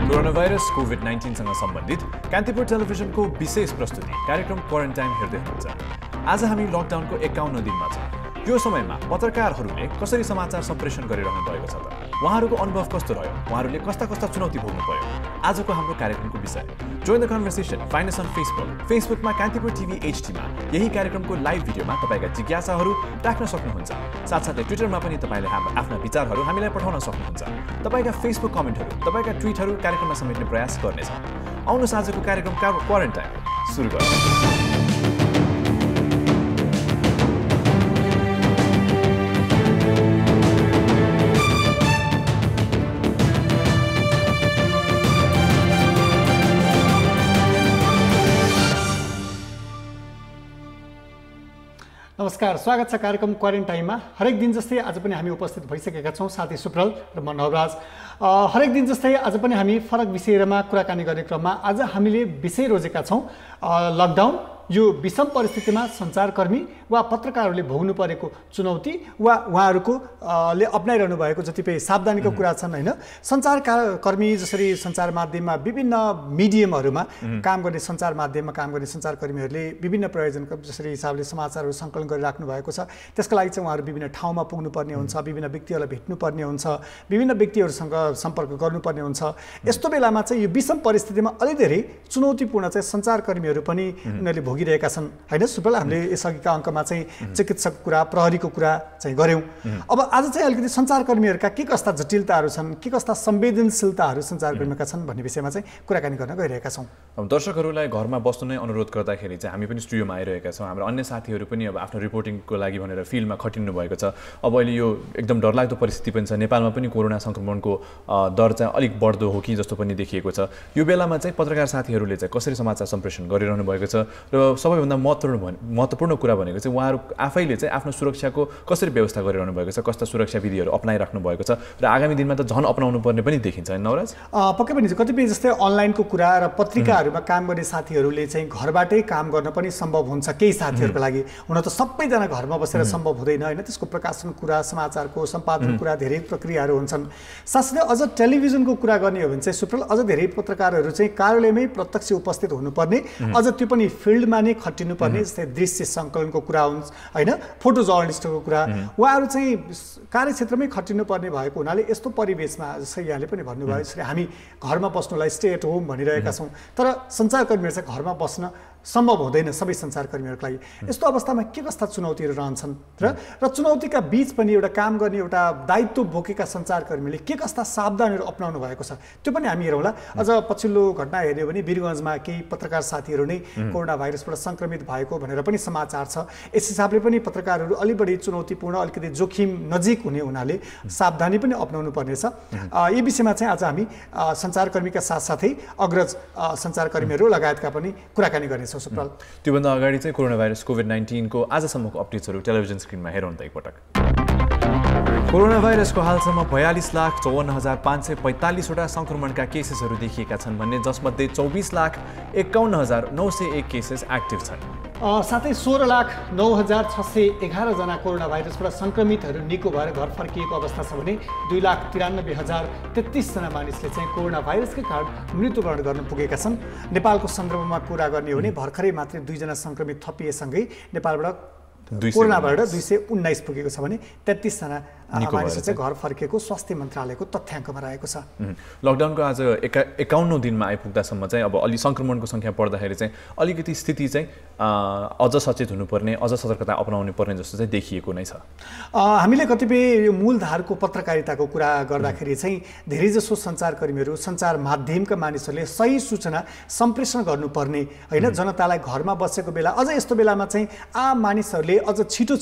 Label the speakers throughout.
Speaker 1: Corona virus COVID-19 सँग सम्बन्धित कान्तिपुर टेलिभिजनको विशेष प्रस्तुति कार्यक्रम क्वारेन्टाइन हेर्दै हुनुहुन्छ। आज हामी लकडाउनको 51औं दिनमा छौँ। यो समयमा पत्रकारहरूले कसरी समाचार सम्प्रेषण गरिरहनु भएको छ त? उहाँहरूको अनुभव कस्तो रह्यो? उहाँहरूले कस्ता चुनौती भोग्नु पर्यो? आजको हाम्रो कार्यक्रमको विषय। Join the conversation, find us on फेसबुकमा कान्तिपुर टिभी एचडीमा यही कार्यक्रमको लाइभ भिडियोमा तपाईका जिज्ञासाहरू राख्न सक्नुहुन्छ। साथसाथै ट्विटरमा पनि तपाईले आफ्ना विचारहरू हामीलाई पठाउन सक्नुहुन्छ। तपाईका फेसबुक कमेन्टहरू, तपाईका ट्विटहरू कार्यक्रममा समेट्ने प्रयास गर्नेछौँ। आउनुहोस् आजको कार्यक्रम क्वारेन्टाइन सुरु गरौँ।
Speaker 2: नमस्कार, स्वागत छ कार्यक्रम क्वारेन्टाइनमा। हरेक दिन जस्तै आज पनि हामी उपस्थित भइसकेका छौँ, साथी सुप्रल र म नवराज। हरेक दिन जस्तै आज पनि हामी फरक विषयहरूमा कुराकानी गर्ने क्रममा आज हामीले विषय रोजेका छौँ लकडाउन। यो विषम परिस्थितिमा सञ्चारकर्मी वा पत्रकारहरूले भोग्नु परेको चुनौती वा उहाँहरूको ले अप्नाइरहनु भएको जतिपय सावधानीको कुरा छन् हैन। सञ्चारकर्मी जसरी सञ्चार माध्यममा विभिन्न मिडियमहरूमा काम गर्ने सञ्चार माध्यममा काम गर्ने सञ्चारकर्मीहरूले विभिन्न प्रयोजनको जसरी हिसाबले समाचारहरू सङ्कलन गरिराख्नु भएको छ, त्यसको लागि चाहिँ उहाँहरू विभिन्न ठाउँमा पुग्नुपर्ने हुन्छ, विभिन्न व्यक्तिहरूलाई भेट्नुपर्ने हुन्छ, विभिन्न व्यक्तिहरूसँग सम्पर्क गर्नुपर्ने हुन्छ। यस्तो बेलामा चाहिँ यो विषम परिस्थितिमा अलि धेरै चुनौतीपूर्ण चाहिँ सञ्चारकर्मीहरू पनि उनीहरूले भोगिरहेका छन् हैन। सुप्रल, हामीले यसअघिका अङ्कमा चाहिँ चिकित्सक कुरा, प्रहरीको कुरा चाहिँ गऱ्यौँ। अब आज चाहिँ अलिकति सञ्चारकर्मीहरूका के कस्ता जटिलताहरू छन्, के कस्ता संवेदनशीलताहरू सञ्चारकर्मीका छन् भन्ने विषयमा चाहिँ कुराकानी गर्न गइरहेका छौँ।
Speaker 1: दर्शकहरूलाई घरमा बस्नु नै अनुरोध गर्दाखेरि चाहिँ हामी पनि स्टुडियोमा आइरहेका छौँ। हाम्रो अन्य साथीहरू पनि अब आफ्नो रिपोर्टिङको लागि भनेर फिल्डमा खटिनु भएको छ। अब अहिले यो एकदम डरलाग्दो परिस्थिति पनि छ। नेपालमा पनि कोरोना सङ्क्रमणको दर चाहिँ अलिक बढ्दो हो कि जस्तो पनि देखिएको छ। यो बेलामा चाहिँ पत्रकार साथीहरूले चाहिँ कसरी समाचार सम्प्रेषण गरिरहनु भएको छ र सबैभन्दा महत्त्वपूर्ण कुरा भनेको चाहिँ उहाँहरू आफैले चाहिँ आफ्नो सुरक्षाको कसरी व्यवस्था गरिरहनु भएको छ, कस्ता सुरक्षा विधिहरू अपनाइराख्नु भएको छ र आगामी दिनमा त झन् अपनाउनु पर्ने पनि देखिन्छ नवराज।
Speaker 2: पक्कै पनि कतिपय जस्तै अनलाइनको कुरा र पत्रिकाहरूमा काम गर्ने साथीहरूले चाहिँ घरबाटै काम गर्न पनि सम्भव हुन्छ केही साथीहरूको लागि। हुन त सबैजना घरमा बसेर सम्भव हुँदैन हैन। त्यसको प्रकाशन कुरा, समाचारको सम्पादन कुरा, धेरै प्रक्रियाहरू हुन्छन्। साथसाथै अझ टेलिभिजनको कुरा गर्ने हो भने चाहिँ सुप्रल अझ धेरै पत्रकारहरू चाहिँ कार्यालयमै प्रत्यक्ष उपस्थित हुनुपर्ने, अझ त्यो पनि फिल्डमा नै खटिनुपर्ने, जस्तै दृश्य सङ्कलनको कुरा हुन्छ हैन, फोटो जर्नलिस्टको कुरा, उहाँहरू चाहिँ कार्यक्षेत्रमै खटिनुपर्ने भएको हुनाले यस्तो परिवेशमा जस्तै यहाँले पनि भन्नुभयो जसरी हामी घरमा बस्नुलाई स्टे एट होम भनिरहेका छौँ, तर सञ्चारकर्मीहरू चाहिँ घरमा बस्न सम्भव हुँदैन सबै सञ्चारकर्मीहरूको लागि। यस्तो अवस्थामा के कस्ता चुनौतीहरू रहन्छन् र चुनौतीका बीच पनि एउटा काम गर्ने एउटा दायित्व बोकेका सञ्चारकर्मीले के कस्ता सावधानीहरू अपनाउनु भएको छ त्यो पनि हामी हेरौँला। अझ पछिल्लो घटना हेऱ्यो भने वीरगञ्जमा केही पत्रकार साथीहरू नै कोरोना भाइरसबाट सङ्क्रमित भएको भनेर पनि समाचार छ। यस हिसाबले पनि पत्रकारहरू अलि बढी चुनौतीपूर्ण, अलिकति जोखिम नजिक हुने हुनाले सावधानी पनि अपनाउनु पर्नेछ। यी विषयमा चाहिँ आज हामी सञ्चारकर्मीका साथसाथै अग्रज सञ्चारकर्मीहरू लगायतका पनि कुराकानी गर्नेछौँ।
Speaker 1: त्योभन्दा अगाडि चाहिँ कोरोना भाइरस कोभिड-19 को आजसम्मको अपडेट्सहरू टेलिभिजन स्क्रिनमा हेरौँ त एकपटक। कोरोना भाइरसको हालसम्म 42,54,545 वटा सङ्क्रमणका केसेसहरू देखिएका छन् भने जसमध्ये 24,51,901 केसेस एक्टिभ छन्।
Speaker 2: साथै 16,09,611 जना कोरोना भाइरसबाट सङ्क्रमितहरू निको भएर घर फर्किएको अवस्था छ भने 2,93,033 जना मानिसले चाहिँ कोरोना भाइरसकै कारण मृत्युवरण गर्न पुगेका छन्। नेपालको सन्दर्भमा कुरा गर्ने हो भने भर्खरै मात्रै 2 जना सङ्क्रमित थपिएसँगै नेपालबाट कोरोनाबाट 219 पुगेको छ भने 33 जना मानिस चाहिँ घर फर्केको स्वास्थ्य मन्त्रालयको तथ्याङ्कमा रहेको छ।
Speaker 1: लकडाउनको आज 51औं दिनमा आइपुग्दासम्म चाहिँ अब अलि सङ्क्रमणको सङ्ख्या बढ्दाखेरि चाहिँ अलिकति स्थिति चाहिँ अझ सचेत हुनुपर्ने, अझ सतर्कता अपनाउनु पर्ने जस्तो चाहिँ देखिएको नै छ।
Speaker 2: हामीले कतिपय मूलधारको पत्रकारिताको कुरा गर्दाखेरि चाहिँ धेरैजसो सञ्चारकर्मीहरू, सञ्चार माध्यमका मानिसहरूले सही सूचना सम्प्रेषण गर्नुपर्ने हैन। जनतालाई घरमा बसेको बेला, अझ यस्तो बेलामा चाहिँ आम मानिसहरूले अझ छिटो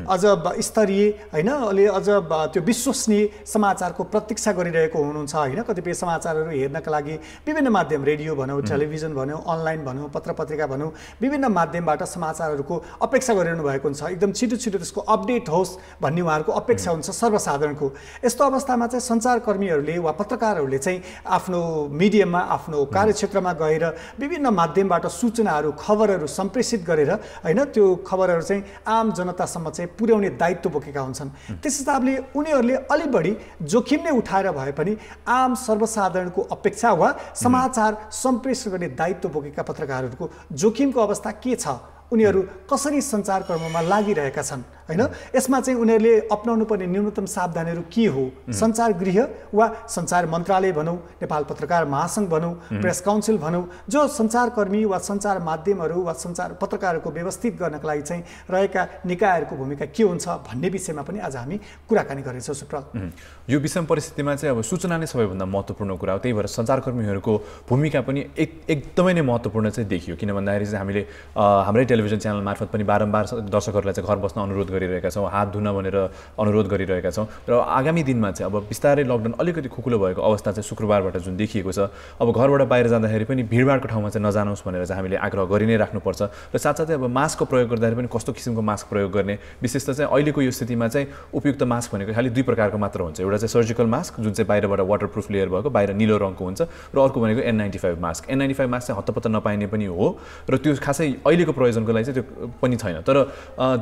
Speaker 2: अझ स्तरीय हैन, अझ त्यो विश्वसनीय समाचारको प्रतीक्षा गरिरहेको हुनुहुन्छ हैन। कतिपय समाचारहरू हेर्नका लागि विभिन्न माध्यम, रेडियो भनौँ, टेलिभिजन भनौँ, अनलाइन भनौँ, पत्रपत्रिका भनौँ, विभिन्न माध्यमबाट समाचारहरूको अपेक्षा गरिरहनु भएको हुन्छ। एकदम छिटो त्यसको अपडेट होस् भन्ने उहाँहरूको अपेक्षा हुन्छ सर्वसाधारणको। यस्तो अवस्थामा चाहिँ सञ्चारकर्मीहरूले वा पत्रकारहरूले चाहिँ आफ्नो मिडियममा, आफ्नो कार्यक्षेत्रमा गएर विभिन्न माध्यमबाट सूचनाहरू, खबरहरू सम्प्रेषित गरेर हैन, त्यो खबरहरू चाहिँ आम जनतासम्म चाहिँ पुर्याउने दायित्व बोकेका हुन्छन्। त्यस हिसाबले उनीहरूले अलि बढी जोखिम नै उठाएर भए पनि आम सर्वसाधारणको अपेक्षा वा समाचार सम्प्रेषण गर्ने दायित्व बोकेका पत्रकारहरूको जोखिमको अवस्था के छ, उनीहरू कसरी सञ्चारकर्ममा लागिरहेका छन् हैन। यसमा चाहिँ उनीहरूले अपनाउनु पर्ने न्यूनतम सावधानीहरू के हो? सञ्चार गृह वा सञ्चार मन्त्रालय भनौँ, नेपाल पत्रकार महासङ्घ भनौँ, प्रेस काउन्सिल भनौँ, जो सञ्चारकर्मी वा सञ्चार माध्यमहरू वा सञ्चार पत्रकारहरूको व्यवस्थित गर्नका लागि चाहिँ रहेका निकायहरूको भूमिका के हुन्छ भन्ने विषयमा पनि आज हामी कुराकानी गर्नेछौँ सुप्रल।
Speaker 1: यो विषम परिस्थितिमा चाहिँ अब सूचना नै सबैभन्दा महत्त्वपूर्ण कुरा हो, त्यही भएर सञ्चारकर्मीहरूको भूमिका पनि एकदमै नै महत्त्वपूर्ण चाहिँ देखियो। किन भन्दाखेरि चाहिँ हामीले हाम्रै टेलिभिजन च्यानल मार्फत पनि बारम्बार दर्शकहरूलाई चाहिँ घर बस्न अनुरोध गरिरहेका छौँ, हात धुन भनेर अनुरोध गरिरहेका छौँ र आगामी दिनमा चाहिँ अब बिस्तारै लकडाउन अलिकति खुकुलो भएको अवस्था चाहिँ शुक्रबारबाट जुन देखिएको छ, अब घरबाट बाहिर जाँदाखेरि पनि भिडभाडको ठाउँमा चाहिँ नजानुहोस् भनेर चाहिँ हामीले आग्रह गरि नै राख्नुपर्छ। र साथसाथै अब मास्कको प्रयोग गर्दाखेरि पनि कस्तो किसिमको मास्क प्रयोग गर्ने, विशेष त चाहिँ अहिलेको यो स्थितिमा चाहिँ उपयुक्त मास्क भनेको खालि दुई प्रकारको मात्र हुन्छ। एउटा चाहिँ सर्जिकल मास्क जुन चाहिँ बाहिरबाट वाटरप्रुफ लेयर भएको, बाहिर निलो रङको हुन्छ, र अर्को भनेको N95 मास्क। N95 मास्क चाहिँ हत्तपत्त नपाइने पनि हो र त्यो खासै अहिलेको प्रयोजनको लागि चाहिँ त्यो पनि छैन। तर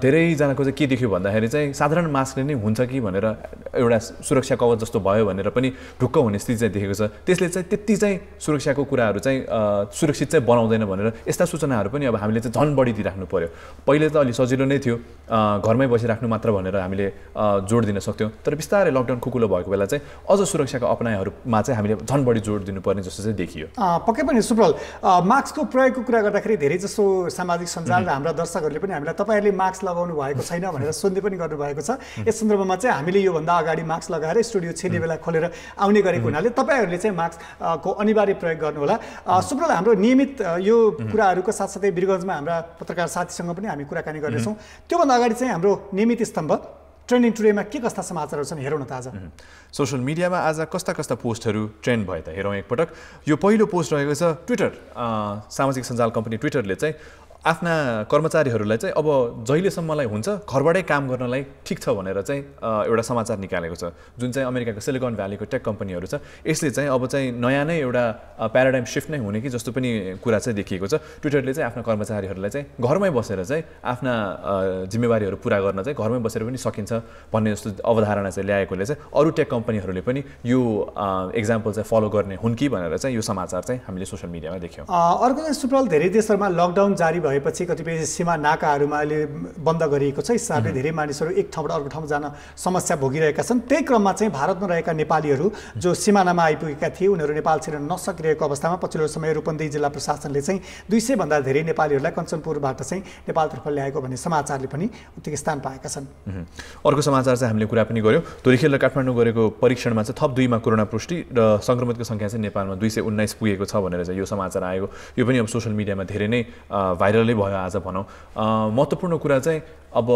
Speaker 1: धेरैजनाको चाहिँ के देख्यो भन्दाखेरि चाहिँ साधारण मास्कले नै हुन्छ कि भनेर एउटा सुरक्षा कवच जस्तो भयो भनेर पनि ढुक्क हुने स्थिति चाहिँ देखेको छ। त्यसले चाहिँ त्यति चाहिँ सुरक्षाको कुराहरू चाहिँ सुरक्षित चाहिँ बनाउँदैन भनेर यस्ता सूचनाहरू पनि अब हामीले चाहिँ झन् बढी दिइराख्नु पर्यो। पहिले त अलि सजिलो नै थियो, घरमै बसिराख्नु मात्र भनेर हामीले जोड दिन सक्थ्यौँ, तर बिस्तारै लकडाउन खुकुलो भएको बेला चाहिँ अझ सुरक्षाको अपनायहरूमा चाहिँ हामीले झन् बढी जोड दिनुपर्ने जस्तो चाहिँ देखियो।
Speaker 2: पक्कै पनि सुप्रल, मास्कको प्रयोगको कुरा गर्दाखेरि धेरै जसो सामाजिक सञ्जाल र हाम्रा दर्शकहरूले पनि हामीलाई तपाईँहरूले मास्क लगाउनु भएको छैन भनेर सोध्ने पनि गर्नुभएको छ। यस सन्दर्भमा चाहिँ हामीले योभन्दा अगाडि मास्क लगाएर स्टुडियो छिर्ने बेला खोलेर आउने गरेको हुनाले तपाईँहरूले चाहिँ मास्कको अनिवार्य प्रयोग गर्नुहोला। सुप्रल, हाम्रो नियमित यो कुराहरूको साथसाथै वीरगञ्जमा हाम्रा पत्रकार साथीसँग पनि हामी कुराकानी गर्नेछौँ। त्योभन्दा अगाडि चाहिँ हाम्रो नियमित स्तम्भ ट्रेन्डिङ टुडेमा के कस्ता समाचारहरू छन् हेरौँ न त आज।
Speaker 1: सोसियल मिडियामा आज कस्ता कस्ता पोस्टहरू ट्रेन्ड भयो त हेरौँ एकपटक। यो पहिलो पोस्ट रहेको छ ट्विटर, सामाजिक सञ्जाल कम्पनी ट्विटरले चाहिँ आफ्ना कर्मचारीहरूलाई चाहिँ अब जहिलेसम्मलाई हुन्छ घरबाटै काम गर्नलाई ठिक छ भनेर चाहिँ एउटा समाचार निकालेको छ। जुन चाहिँ अमेरिकाको सिलिकन भ्यालीको टेक कम्पनीहरू छ, यसले चाहिँ अब चाहिँ नयाँ नै एउटा प्याराडाइम सिफ्ट नै हुने कि जस्तो पनि कुरा चाहिँ देखिएको छ। ट्विटरले चाहिँ आफ्ना कर्मचारीहरूलाई चाहिँ घरमै बसेर चाहिँ आफ्ना जिम्मेवारीहरू पुरा गर्न चाहिँ घरमै बसेर पनि सकिन्छ भन्ने जस्तो अवधारणा चाहिँ ल्याएकोले चाहिँ अरू टेक कम्पनीहरूले पनि यो एक्जाम्पल चाहिँ फलो गर्ने हुन् कि भनेर चाहिँ यो समाचार चाहिँ हामीले सोसियल मिडियामा देख्यौँ।
Speaker 2: अर्को चाहिँ सुप्रल, धेरै देशहरूमा लकडाउन जारी भएपछि कतिपय सीमा नाकाहरूमा अहिले बन्द गरिएको छ। हिसाबले धेरै मानिसहरू एक ठाउँबाट अर्को ठाउँमा जान समस्या भोगिरहेका छन्। त्यही क्रममा चाहिँ भारतमा रहेका नेपालीहरू जो सिमानामा आइपुगेका थिए, उनीहरू नेपाल छिर्न नसकिरहेको अवस्थामा पछिल्लो समय रूपन्देही जिल्ला प्रशासनले चाहिँ 200 भन्दा धेरै नेपालीहरूलाई कञ्चनपुरबाट चाहिँ नेपालतर्फ ल्याएको भन्ने समाचारले पनि उत्तिकै स्थान पाएका छन्।
Speaker 1: अर्को समाचार चाहिँ हामीले कुरा पनि गऱ्यौँ, धुरीखेल र काठमाडौँ गरेको परीक्षणमा चाहिँ थप 2मा कोरोना पुष्टि र सङ्क्रमितको सङ्ख्या चाहिँ नेपालमा 219 पुगेको छ भनेर चाहिँ यो समाचार आएको। यो पनि अब सोसियल मिडियामा धेरै नै भाइरलै भयो आज भनौँ। महत्त्वपूर्ण कुरा चाहिँ अब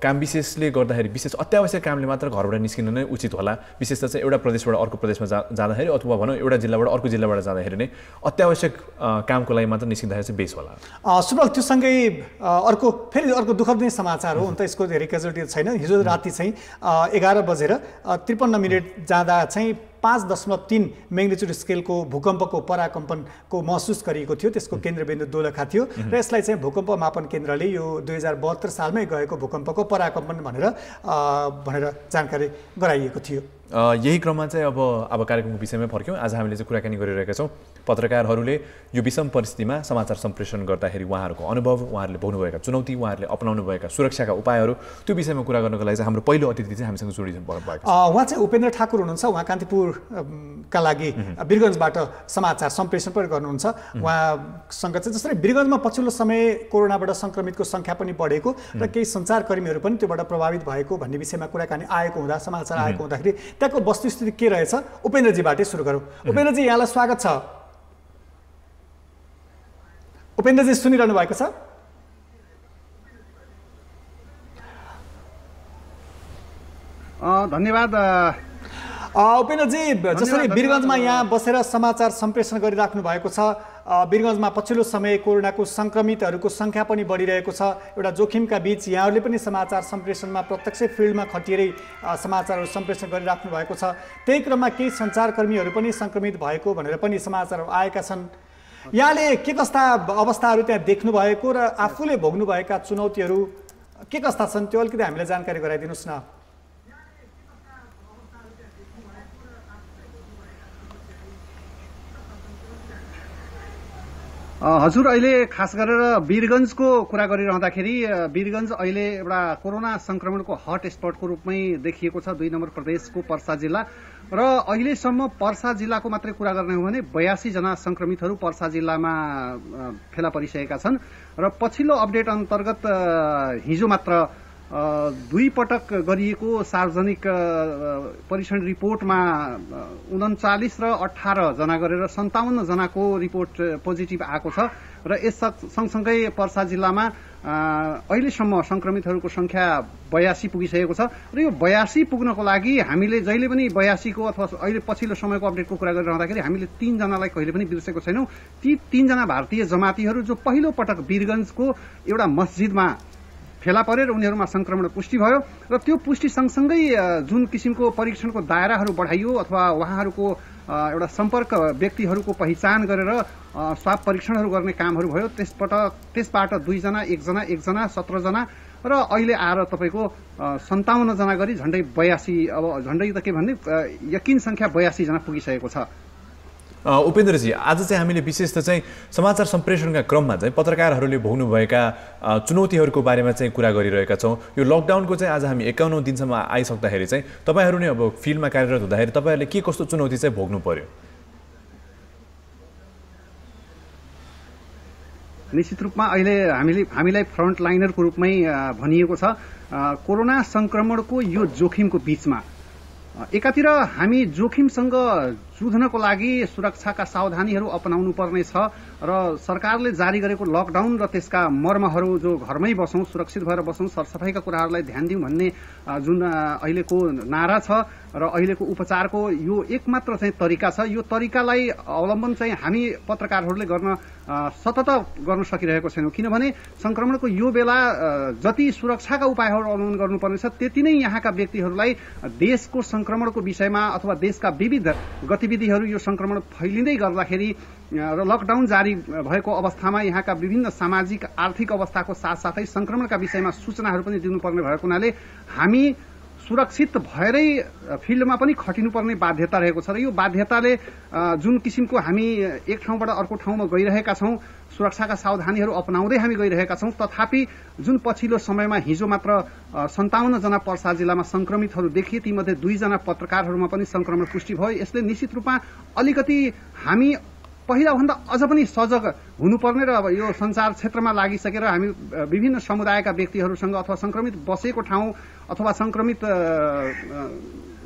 Speaker 1: काम विशेषले गर्दाखेरि विशेष अत्यावश्यक कामले मात्र घरबाट निस्किन नै उचित होला। विशेष त चाहिँ एउटा प्रदेशबाट अर्को प्रदेशमा जाँदाखेरि अथवा भनौँ एउटा जिल्लाबाट अर्को जिल्लाबाट जाँदाखेरि नै अत्यावश्यक कामको लागि मात्र निस्किँदाखेरि चाहिँ बेस होला।
Speaker 2: सुप्रल, त्योसँगै फेरि अर्को दुःखद नै समाचार हो। हुन त यसको धेरै क्याजुअलिटी छैन। हिजो राति चाहिँ 11 बजेर 53 मिनट जाँदा चाहिँ 5.3 म्याग्निट्युड स्केलको भूकम्पको पराकम्पनको महसुस गरिएको थियो। त्यसको केन्द्रबिन्दु दोलखा थियो र यसलाई चाहिँ भूकम्प मापन केन्द्रले यो 2072 सालमै गएको भूकम्पको पराकम्पन भनेर जानकारी गराइएको थियो।
Speaker 1: यही क्रममा चाहिँ अब कार्यक्रमको विषयमै फर्क्यौँ। आज हामीले चाहिँ कुराकानी गरिरहेका छौँ पत्रकारहरूले यो विषम परिस्थितिमा समाचार सम्प्रेषण गर्दाखेरि उहाँहरूको अनुभव, उहाँहरूले भोग्नुभएका चुनौती, उहाँहरूले अपनाउनु भएका सुरक्षाका उपायहरू, त्यो विषयमा कुरा गर्नको लागि चाहिँ हाम्रो पहिलो अतिथि चाहिँ हामीसँग जोडिनु भएको छ।
Speaker 2: उहाँ चाहिँ उपेन्द्र ठाकुर हुनुहुन्छ। उहाँ कान्तिपुरका लागि वीरगञ्जबाट समाचार सम्प्रेषण पनि गर्नुहुन्छ। उहाँसँग चाहिँ जसरी वीरगञ्जमा पछिल्लो समय कोरोनाबाट सङ्क्रमितको सङ्ख्या पनि बढेको र केही सञ्चारकर्मीहरू पनि त्योबाट प्रभावित भएको भन्ने विषयमा कुराकानी आएको हुँदा समाचार आएको हुँदाखेरि त्यहाँको वस्तुस्थिति के रहेछ उपेन्द्रजीबाटै सुरु गरौँ। उपेन्द्रजी, यहाँलाई स्वागत छ। उपेन्द्रजी सुनिरहनु भएको छ?
Speaker 3: धन्यवाद
Speaker 2: उपेन्द्रजी, जसरी वीरगञ्जमा यहाँ बसेर समाचार सम्प्रेषण गरिराख्नु भएको छ, वीरगञ्जमा पछिल्लो समय कोरोनाको सङ्क्रमितहरूको सङ्ख्या पनि बढिरहेको छ। एउटा जोखिमका बीच यहाँहरूले पनि समाचार सम्प्रेषणमा प्रत्यक्ष फिल्डमा खटिएरै समाचारहरू सम्प्रेषण गरिराख्नु भएको छ। त्यही क्रममा केही सञ्चारकर्मीहरू पनि सङ्क्रमित भएको भनेर पनि समाचारहरू आएका छन्। यहाँले के कस्ता अवस्थाहरू त्यहाँ देख्नु भएको र आफूले भोग्नुभएका चुनौतीहरू के कस्ता छन् त्यो अलिकति हामीलाई जानकारी गराइदिनुहोस् न।
Speaker 3: हजुर, अहिले खास गरेर वीरगञ्जको कुरा गरिरहँदाखेरि वीरगञ्ज अहिले एउटा कोरोना संक्रमणको हट स्पटको रूपमै देखिएको छ। 2 नम्बर प्रदेशको पर्सा जिल्ला र अहिलेसम्म पर्सा जिल्लाको मात्रै कुरा गर्ने हो भने 82 जना संक्रमितहरू पर्सा जिल्लामा फेला परिसकेका छन् र पछिल्लो अपडेट अन्तर्गत हिजो मात्र 2 पटक गरिएको सार्वजनिक परीक्षण रिपोर्टमा 39 र 18 जना गरेर 57 जनाको रिपोर्ट पोजिटिभ आएको छ र यस सँगसँगै पर्सा जिल्लामा अहिलेसम्म संक्रमितहरूको संख्या 82 पुगिसकेको छ र यो 82 पुग्नको लागि हामीले जहिले पनि 82 को अथवा अहिले पछिल्लो समयको अपडेटको कुरा गरिरहँदाखेरि हामीले 3 जनालाई कहिले पनि बिर्सेको छैनौं। ती 3 जना भारतीय जमातीहरू जो पहिलो पटक वीरगञ्जको एउटा मस्जिदमा फेला परे र उनीहरूमा संक्रमण पुष्टि भयो र त्यो पुष्टि सँगसँगै जुन किसिमको परीक्षणको दायराहरू बढाइयो अथवा उहाँहरूको एउटा सम्पर्क व्यक्तिहरूको पहिचान गरेर स्वाब परीक्षणहरू गर्ने कामहरू भयो। त्यसबाट 2 जना 1 जना 1 जना 17 जना र अहिले आएर तपाईको 57 जना गरी झण्डै 82 अब झण्डै त के भन्ने यकिन संख्या 82 जना पुगिसकेको छ।
Speaker 1: उपेन्द्रजी, आज चाहिँ हामीले विशेष त चाहिँ समाचार सम्प्रेषणका क्रममा चाहिँ पत्रकारहरूले भोग्नुभएका चुनौतीहरूको बारेमा चाहिँ कुरा गरिरहेका छौँ। यो लकडाउनको चाहिँ आज हामी 51औं दिनसम्म आइसक्दाखेरि चाहिँ तपाईहरू नै अब फिल्डमा कार्यरत हुँदाखेरि तपाईहरूले के कस्तो चुनौती चाहिँ भोग्नु पर्यो?
Speaker 3: निश्चित रूपमा अहिले हामीलाई फ्रन्ट लाइनरको रूपमै भनिएको छ। कोरोना संक्रमणको यो जोखिमको बीचमा एकातिर हामी जोखिमसँग जुझ्नको लागि सुरक्षाका सावधानीहरू अपनाउनु पर्ने छ र सरकारले जारी गरेको लकडाउन र त्यसका मर्महरू जो घरमै बसौं, सुरक्षित भएर बसौं, सरसफाइका कुराहरूलाई ध्यान दिउँ भन्ने जुन अहिलेको नारा छ र अहिलेको उपचारको यो एकमात्र चाहिँ तरिका छ। यो तरिकालाई अवलम्बन चाहिँ हामी पत्रकारहरूले सतत गर्न सकिरहेको छैनौं, किनभने संक्रमणको यो बेला जति सुरक्षाका उपायहरू अवलम्बन गर्नुपर्ने छ त्यति नै यहाँका व्यक्तिहरूलाई देशको संक्रमणको विषयमा अथवा देशका विविध गतिविधिहरू यो संक्रमण फैलिँदै गर्दाखेरि र लकडाउन जारी भएको अवस्थामा यहाँका विभिन्न सामाजिक आर्थिक अवस्थाको साथसाथै संक्रमणका विषयमा सूचनाहरू पनि दिनुपर्ने भएको हुनाले हामी सुरक्षित भएरै फिल्डमा पनि खटिनुपर्ने बाध्यता रहेको छ र यो बाध्यताले जुन किसिमको हामी एक ठाउँबाट अर्को ठाउँमा गइरहेका छौं, सुरक्षाका सावधानीहरू अपनाउँदै हामी गइरहेका छौं, तथापि जुन पछिल्लो समयमा हिजो मात्र 57 जना पर्सा जिल्लामा संक्रमितहरू देखिए, तीमध्ये 2 जना पत्रकारहरूमा पनि संक्रमण पुष्टि भयो। यसले निश्चित रूपमा अलिकति हामी पहिलाभन्दा अझ पनि सजग हुनुपर्ने र अब यो संचार क्षेत्रमा लागिसकेर हामी विभिन्न समुदायका व्यक्तिहरूसँग अथवा संक्रमित बसेको ठाउँ अथवा संक्रमित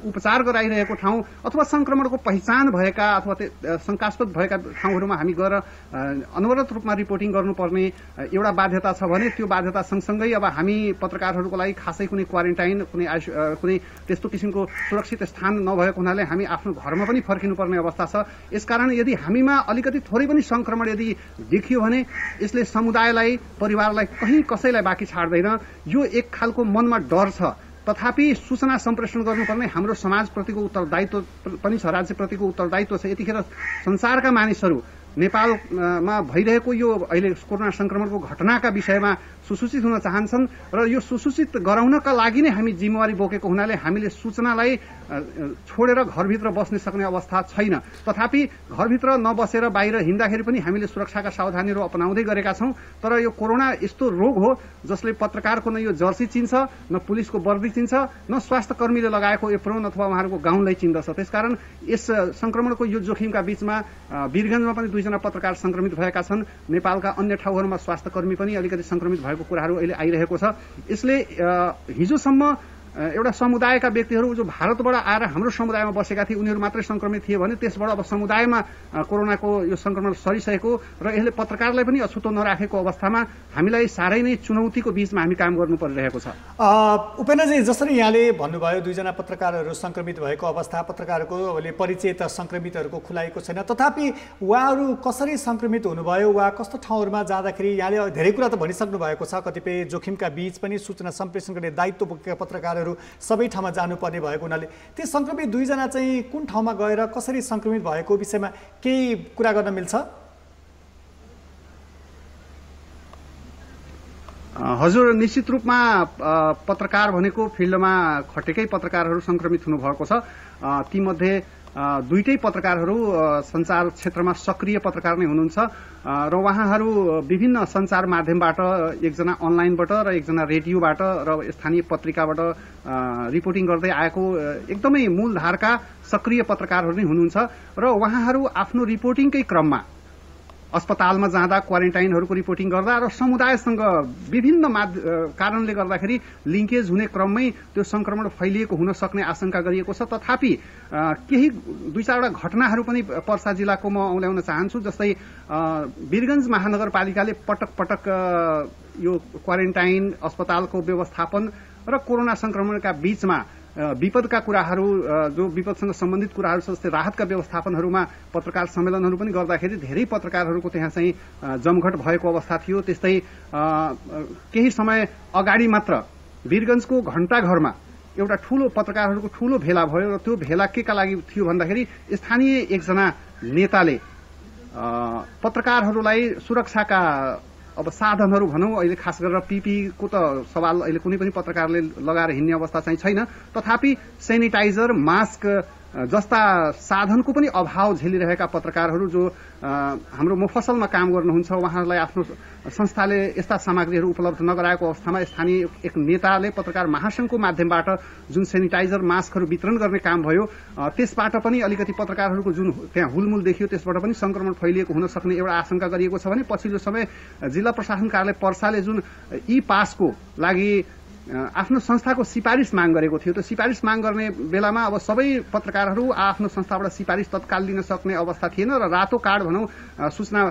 Speaker 3: उपचार गराइरहेको ठाउँ अथवा संक्रमणको पहिचान भएका अथवा शंकास्पद भएका ठाउँहरूमा हामी गएर अनवरत रूपमा रिपोर्टिङ गर्नुपर्ने एउटा बाध्यता छ भने त्यो बाध्यता सँगसँगै अब हामी पत्रकारहरूको लागि खासै कुनै क्वारेन्टाइन कुनै त्यस्तो किसिमको सुरक्षित स्थान नभएको हुनाले हामी आफ्नो घरमा पनि फर्किनुपर्ने अवस्था छ। यसकारण यदि हामीमा अलिकति थोरै पनि संक्रमण यदि देखियो भने यसले समुदायलाई, परिवारलाई, कहीँ कसैलाई बाँकी छाड्दैन। यो एक खालको मनमा डर छ, तथापि सूचना सम्प्रेषण गर्नुपर्ने हाम्रो समाजप्रतिको उत्तरदायित्व पनि छ, राज्यप्रतिको उत्तरदायित्व छ। यतिखेर संसारका मानिसहरू नेपालमा भइरहेको यो अहिले कोरोना संक्रमणको घटनाका विषयमा सुसूचित हुन चाहन्छन् र यो सुसूचित गराउनका लागि नै हामी जिम्मेवारी बोकेको हुनाले हामीले सूचनालाई छोडेर घरभित्र बस्न सक्ने अवस्था छैन। तथापि घरभित्र नबसेर बाहिर हिँड्दाखेरि पनि हामीले सुरक्षाका सावधानीहरू अपनाउँदै गरेका छौं। तर यो कोरोना यस्तो रोग हो जसले पत्रकारको न यो जर्सी चिन्छ, न पुलिसको वर्दी चिन्छ, न स्वास्थ्य कर्मीले लगाएको एप्रोन अथवा उहाँहरूको गाउनलाई चिन्दछ। त्यसकारण यस संक्रमणको यो जोखिमका बीचमा वीरगञ्जमा पनि 2 जना पत्रकार संक्रमित भएका छन्। नेपालका अन्य ठाउँहरूमा स्वास्थ्य कर्मी पनि अलिकति संक्रमित भएको कुराहरू अहिले आइरहेको छ। यसले हिजोसम्म एउटा समुदायका व्यक्तिहरू जो भारतबाट आएर हाम्रो समुदायमा बसेका थिए उनीहरू मात्रै संक्रमित थिए भने त्यसबाट अब समुदायमा कोरोनाको यो संक्रमण सरिसकेको र यसले पत्रकारलाई पनि अछुतो नराखेको अवस्थामा हामीलाई साह्रै नै चुनौतीको बीचमा हामी काम गर्नु परिरहेको छ।
Speaker 2: उपेन्द्रजी, जसरी यहाँले भन्नुभयो 2 जना पत्रकारहरू संक्रमित भएको अवस्था, पत्रकारहरूले परिचय त संक्रमितहरूको खुलाएको छैन, तथापि उहाँहरू कसरी संक्रमित हुनुभयो वा कस्तो ठाउँहरूमा जाँदाखेरि यहाँले धेरै कुरा त भनिसक्नु भएको छ। कतिपय जोखिमका बीच पनि सूचना सम्प्रेषण गर्ने दायित्व बोकेका पत्रकारहरू सबै ठाउँमा जानुपर्ने भएको हुनाले त्यो संक्रमित 2 जना चाहिँ कुन ठाउँमा गएर कसरी संक्रमित भएको विषयमा केही कुरा गर्न मिल्छ?
Speaker 3: हजुर, निश्चित रूपमा पत्रकार भनेको फिल्डमा खटेकै पत्रकारहरू संक्रमित हुनुभएको छ। तीमध्ये दुईटै पत्रकारहरू सञ्चार क्षेत्रमा सक्रिय पत्रकार नै हुनुहुन्छ र उहाँहरू विभिन्न सञ्चार माध्यमबाट, एकजना अनलाइनबाट र एकजना रेडियोबाट र स्थानीय पत्रिकाबाट रिपोर्टिङ गर्दै आएको एकदमै मूलधारका सक्रिय पत्रकारहरू नै हुनुहुन्छ र उहाँहरू आफ्नो रिपोर्टिङकै क्रममा अस्पतालमा जाँदा क्वारेन्टाइनहरूको रिपोर्टिङ गर्दा र समुदायसँग विभिन्न कारणले गर्दाखेरि लिङ्केज हुने क्रममै त्यो संक्रमण फैलिएको हुन सक्ने आशंका गरिएको छ। तथापि केही दुई चारवटा घटनाहरू पनि पर्सा जिल्लाको म औल्याउन चाहन्छु। जस्तै वीरगञ्ज महानगरपालिकाले पटक पटक यो क्वारेन्टाइन, अस्पतालको व्यवस्थापन र कोरोना संक्रमणका बीचमा विपदका कुराहरू, जो विपदसँग सम्बन्धित कुराहरू छ, जस्तै राहतका व्यवस्थापनहरूमा पत्रकार सम्मेलनहरू पनि गर्दाखेरि धेरै पत्रकारहरूको त्यहाँ चाहिँ जमघट भएको अवस्था थियो। त्यस्तै केही समय अगाडि मात्र वीरगञ्जको घण्टाघरमा एउटा ठूलो पत्रकारहरूको ठूलो भेला भयो र त्यो भेला केका लागि थियो भन्दाखेरि स्थानीय एकजना नेताले पत्रकारहरूलाई सुरक्षाका अब साधनहरू भनौँ, अहिले खास गरेर पीपीको त सवाल अहिले कुनै पनि पत्रकारले लगाएर हिँड्ने अवस्था चाहिँ छैन, तथापि सेनिटाइजर, मास्क जस्ता साधनको पनि अभाव झेलिरहेका पत्रकारहरू जो हाम्रो मुफस्सलमा काम गर्नुहुन्छ, उहाँहरूलाई आफ्नो संस्थाले यस्ता सामग्रीहरू उपलब्ध नगराएको अवस्थामा स्थानीय एक नेताले पत्रकार महासंघको माध्यमबाट जुन सेनिटाइजर, मास्कहरू वितरण गर्ने काम भयो, त्यसबाट पनि अलिकति पत्रकारहरूको जुन त्यहाँ हुलमुल देखियो त्यसबाट पनि संक्रमण फैलिएको हुन सक्ने एउटा आशंका गरिएको छ भने पछिल्लो समय जिल्ला प्रशासन कार्यालय पर्साले जुन ई पासको लागि आफ्नो संस्थाको सिफारिस माग गरेको थियो, त्यो सिफारिस माग गर्ने बेलामा अब सबै पत्रकारहरू आफ्नो संस्थाबाट सिफारिस तत्काल लिन सक्ने अवस्था थिएन र रातो कार्ड भनौँ सूचना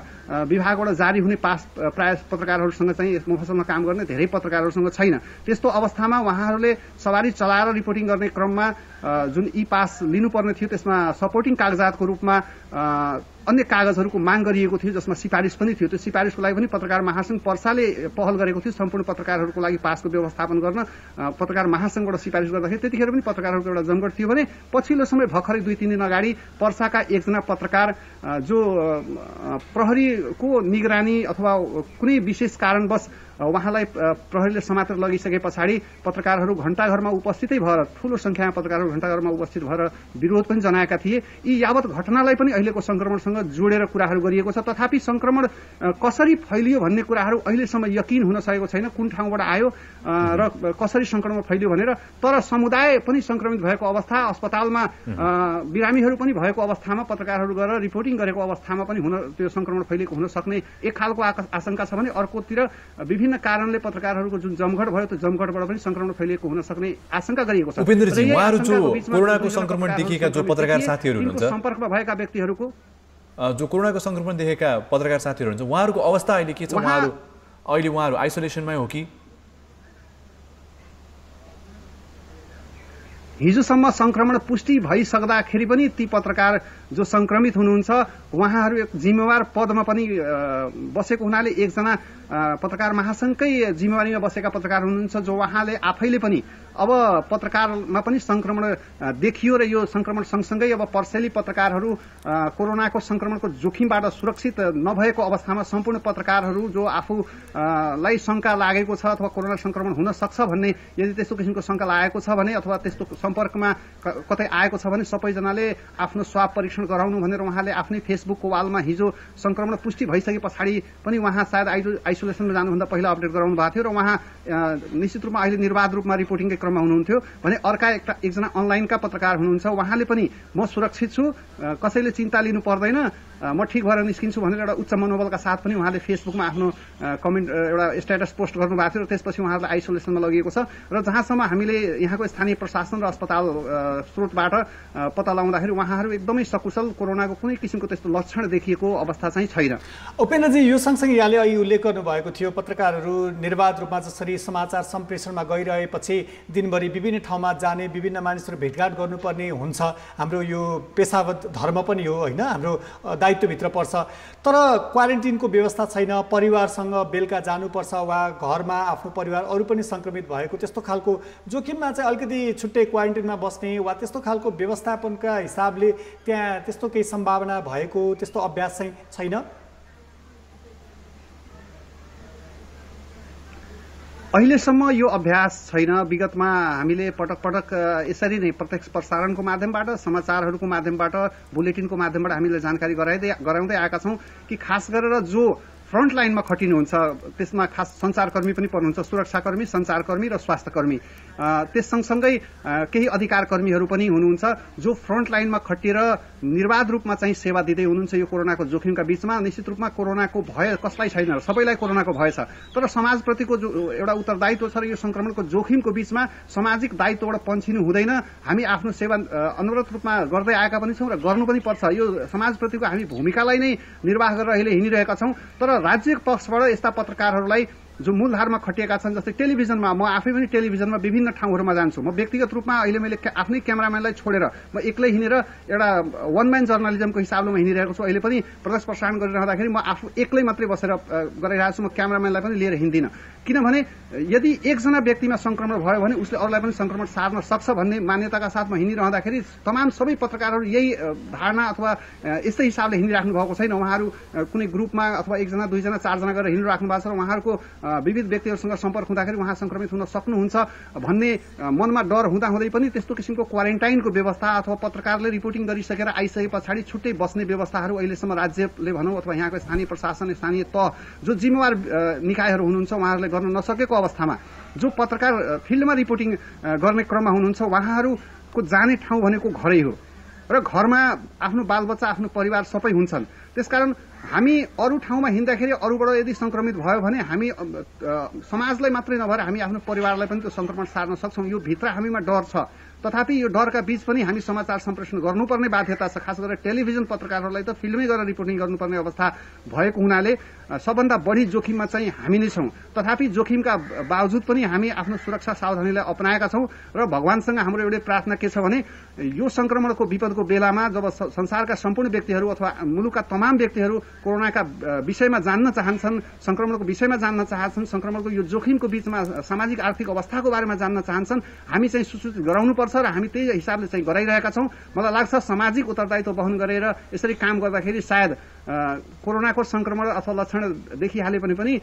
Speaker 3: विभागबाट जारी हुने पास प्राय पत्रकारहरूसँग चाहिँ मुफस्सलमा काम गर्ने धेरै पत्रकारहरूसँग छैन। त्यस्तो अवस्थामा उहाँहरूले सवारी चलाएर रिपोर्टिङ गर्ने क्रममा जुन ई पास लिनुपर्ने थियो त्यसमा सपोर्टिङ कागजातको रूपमा अन्य कागजहरूको माग गरिएको थियो, जसमा सिफारिस पनि थियो। त्यो सिफारिसको लागि पनि पत्रकार महासंघ पर्साले पहल गरेको थियो सम्पूर्ण पत्रकारहरूको लागि पासको व्यवस्थापन गर्न। पत्रकार महासंघबाट सिफारिस गर्दाखेरि त्यतिखेर पनि पत्रकारहरूको एउटा जमघट थियो भने पछिल्लो समय भर्खरै 2-3 दिन अगाडि पर्साका एकजना पत्रकार जो प्रहरीको निगरानी अथवा कुनै विशेष कारणवश उहाँलाई प्रहरीले समातेर लगिसके पछाडि पत्रकारहरू घण्टाघरमा उपस्थितै भएर, ठूलो संख्यामा पत्रकारहरू घण्टाघरमा उपस्थित भएर विरोध पनि जनाएका थिए। यी यावत घटनालाई पनि अहिलेको संक्रमणसँग जोडेर कुराहरू गरिएको छ। तथापि संक्रमण कसरी फैलियो भन्ने कुराहरू अहिलेसम्म यकिन हुन सकेको छैन, कुन ठाउँबाट आयो र कसरी संक्रमण फैलियो भनेर। तर समुदाय पनि संक्रमित भएको अवस्था, अस्पतालमा बिरामीहरू पनि भएको अवस्थामा पत्रकारहरू गएर रिपोर्टिङ गरेको अवस्थामा पनि त्यो संक्रमण फैलिएको हुन सक्ने एक खालको आशंका छ भने अर्कोतिर विभिन्न कारणले पत्रकारहरूको जुन जमघट भयो त्यो जमघटबाट पनि संक्रमण फैलिएको हुन सक्ने आशंका गरिएको छ।
Speaker 1: उपेन्द्रजी, उहाँहरू जो कोरोनाको संक्रमण देखेका जो पत्रकार साथीहरू हुनुहुन्छ,
Speaker 3: सम्पर्कमा भएका व्यक्तिहरूको
Speaker 1: जो कोरोनाको संक्रमण देखेका पत्रकार साथीहरू हुनुहुन्छ, उहाँहरूको अवस्था अहिले के छ? उहाँहरू आइसोलेसनमै हो कि?
Speaker 3: हिजोसम्म संक्रमण पुष्टि भइसक्दाखेरि पनि ती पत्रकार जो संक्रमित हुनुहुन्छ उहाँहरू एक जिम्मेवार पदमा पनि बसेको हुनाले एकजना पत्रकार महासंघकै जिम्मेवारीमा बसेका पत्रकार हुनुहुन्छ जो उहाँले आफैले पनि अब पत्रकारमा पनि संक्रमण देखियो र यो संक्रमण सँगसँगै अब पर्सेली पत्रकारहरू कोरोनाको संक्रमणको जोखिमबाट सुरक्षित नभएको अवस्थामा सम्पूर्ण पत्रकारहरू जो आफूलाई शंका लागेको छ अथवा कोरोना संक्रमण हुन सक्छ भन्ने यदि त्यस्तो किसिमको शंका लागेको छ भने अथवा त्यस्तो सम्पर्कमा कतै आएको छ भने सबैजनाले आफ्नो स्वाब परीक्षण गराउनु भनेर उहाँले आफ्नै फेसबुकको वालमा हिजो संक्रमण पुष्टि भइसके पछाडि पनि उहाँ सायद आइसोलेसनमा जानुभन्दा पहिला अपडेट गराउनु भएको थियो र उहाँ निश्चित रूपमा अहिले निर्वाध रूपमा रिपोर्टिङकै क्रममा हुनुहुन्थ्यो भने अर्का एकजना अनलाइनका पत्रकार हुनुहुन्छ उहाँले पनि म सुरक्षित छु, कसैले चिन्ता लिनु पर्दैन, म ठिक भएर निस्किन्छु भनेर एउटा उच्च मनोबलका साथ पनि उहाँले फेसबुकमा आफ्नो कमेन्ट एउटा स्ट्याटस पोस्ट गर्नुभएको थियो र त्यसपछि उहाँलाई आइसोलेसनमा लगिएको छ। र जहाँसम्म हामीले यहाँको स्थानीय प्रशासन र अस्पताल स्रोतबाट पत्ता लगाउँदाखेरि उहाँहरू एकदमै सकुशल, कोरोनाको कुनै किसिमको त्यस्तो लक्षण देखिएको अवस्था चाहिँ छैन।
Speaker 2: उपेन्द्रजी, यो सँगसँगै यहाँले अहिले उल्लेख गर्नुभएको थियो पत्रकारहरू निर्वाध रूपमा जसरी समाचार सम्प्रेषणमा गइरहेपछि दिनभरि विभिन्न ठाउँमा जाने, विभिन्न मानिसहरू भेटघाट गर्नुपर्ने हुन्छ, हाम्रो यो पेसागत धर्म पनि हो होइन, हाम्रो दायित्वभित्र पर्छ। तर क्वारेन्टिनको व्यवस्था छैन, परिवारसँग बेलुका जानुपर्छ वा घरमा आफ्नो परिवार अरू पनि सङ्क्रमित भएको त्यस्तो खालको जोखिममा चाहिँ अलिकति छुट्टै क्वारेन्टिनमा बस्ने वा त्यस्तो खालको व्यवस्थापनका हिसाबले त्यहाँ त्यस्तो केही सम्भावना भएको त्यस्तो अभ्यास चाहिँ छैन?
Speaker 3: अहिलेसम्म यो अभ्यास छैन। विगतमा हामीले पटक पटक यसरी नै प्रत्यक्ष प्रसारणको माध्यमबाट, समाचारहरूको माध्यमबाट, बुलेटिनको माध्यमबाट हामीले जानकारी गराउँदै आएका छौँ कि खास गरेर जो फ्रन्ट लाइनमा खटिनुहुन्छ त्यसमा खास सञ्चारकर्मी पनि पर्नुहुन्छ, सुरक्षाकर्मी, सञ्चारकर्मी र स्वास्थ्यकर्मी। त्यस सँगसँगै केही अधिकार कर्मीहरू पनि हुनुहुन्छ जो फ्रन्ट लाइनमा खटिएर निर्वाध रूपमा चाहिँ सेवा दिँदै हुनुहुन्छ यो कोरोनाको जोखिमका बीचमा। निश्चित रूपमा कोरोनाको भय कसलाई छैन, सबैलाई कोरोनाको भय छ, तर समाजप्रतिको जो एउटा उत्तरदायित्व छ र यो संक्रमणको जोखिमको बीचमा सामाजिक दायित्वबाट पन्छिनु हुँदैन। हामी आफ्नो सेवा अनवरत रूपमा गर्दै आएका पनि छौँ र गर्नु पनि पर्छ। यो समाजप्रतिको हामी भूमिकालाई नै निर्वाह गरेर अहिले हिँडिरहेका छौँ। तर राज्य पक्षबाट यस्ता पत्रकारहरूलाई जो मूलधारमा खटिएका छन्, जस्तै टेलिभिजनमा, म आफै पनि टेलिभिजनमा विभिन्न ठाउँहरूमा जान्छु। म व्यक्तिगत रूपमा अहिले मैले आफ्नै क्यामेराम्यानलाई छोडेर म एक्लै हिँडेर एउटा वान म्यान जर्नलिजमको हिसाबले म हिँडिरहेको छु। अहिले पनि प्रत्यक्ष प्रसारण गरिरहँदाखेरि म आफू एक्लै मात्रै बसेर गरिरहेको छु, म क्यामेराम्यानलाई पनि लिएर हिँड्दिनँ। किनभने यदि एकजना व्यक्तिमा संक्रमण भयो भने उसले अरूलाई पनि संक्रमण सार्न सक्छ भन्ने मान्यताका साथमा हिँडिरहँदाखेरि तमाम सबै पत्रकारहरू यही धारणा अथवा यस्तै हिसाबले हिँडिराख्नु भएको छैन। उहाँहरू कुनै ग्रुपमा अथवा एकजना, दुईजना, चारजना गरेर हिँडिराख्नु भएको छ र उहाँहरूको विविध व्यक्तिहरूसँग सम्पर्क हुँदाखेरि उहाँ संक्रमित हुन सक्नुहुन्छ भन्ने मनमा डर हुँदाहुँदै पनि त्यस्तो किसिमको क्वारेन्टाइनको व्यवस्था अथवा पत्रकारले रिपोर्टिङ गरिसकेर आइसके पछाडि छुट्टै बस्ने व्यवस्थाहरू अहिलेसम्म राज्यले भनौँ अथवा यहाँको स्थानीय प्रशासन, स्थानीय तह जो जिम्मेवार निकायहरू हुनुहुन्छ उहाँहरूले गर्न नसकेको अवस्थामा जो पत्रकार फिल्डमा रिपोर्टिङ गर्ने क्रममा हुनुहुन्छ उहाँहरूको जाने ठाउँ भनेको घरै हो र घरमा आफ्नो बालबच्चा, आफ्नो परिवार सबै हुन्छन्। त्यसकारण हामी अरू ठाउँमा हिँड्दाखेरि अरूबाट यदि संक्रमित भयो भने हामी समाजलाई मात्रै नभएर हामी आफ्नो परिवारलाई पनि त्यो संक्रमण सार्न सक्छौँ। यो भित्र हामीमा डर छ। तथापि यो डरका बीच पनि हामी समाचार सम्प्रेषण गर्नुपर्ने बाध्यता छ। खास गरेर टेलिभिजन पत्रकारहरूलाई त फिल्डमै गएर रिपोर्टिङ गर्नुपर्ने अवस्था भएको हुनाले सबभन्दा बढी जोखिममा चाहिँ हामी नै छौँ। तथापि जोखिमका बावजुद पनि हामी आफ्नो सुरक्षा सावधानीलाई अपनाएका छौँ र भगवानसँग हाम्रो एउटै प्रार्थना के छ भने यो संक्रमणको विपदको बेलामा जब संसारका सम्पूर्ण व्यक्तिहरू अथवा मुलुकका तमाम व्यक्तिहरू कोरोनाका विषयमा जान्न चाहन्छन्, संक्रमणको विषयमा जान्न चाहन्छन्, संक्रमणको यो जोखिमको बीचमा सामाजिक आर्थिक अवस्थाको बारेमा जान्न चाहन्छन्, हामी चाहिँ सूचित गराउनुपर्छ र हामी त्यही हिसाबले चाहिँ गराइरहेका छौँ। मलाई लाग्छ सामाजिक उत्तरदायित्व वहन गरेर यसरी काम गर्दाखेरि सायद कोरोनाको संक्रमण अथवा लक्षण देखिहाले पनि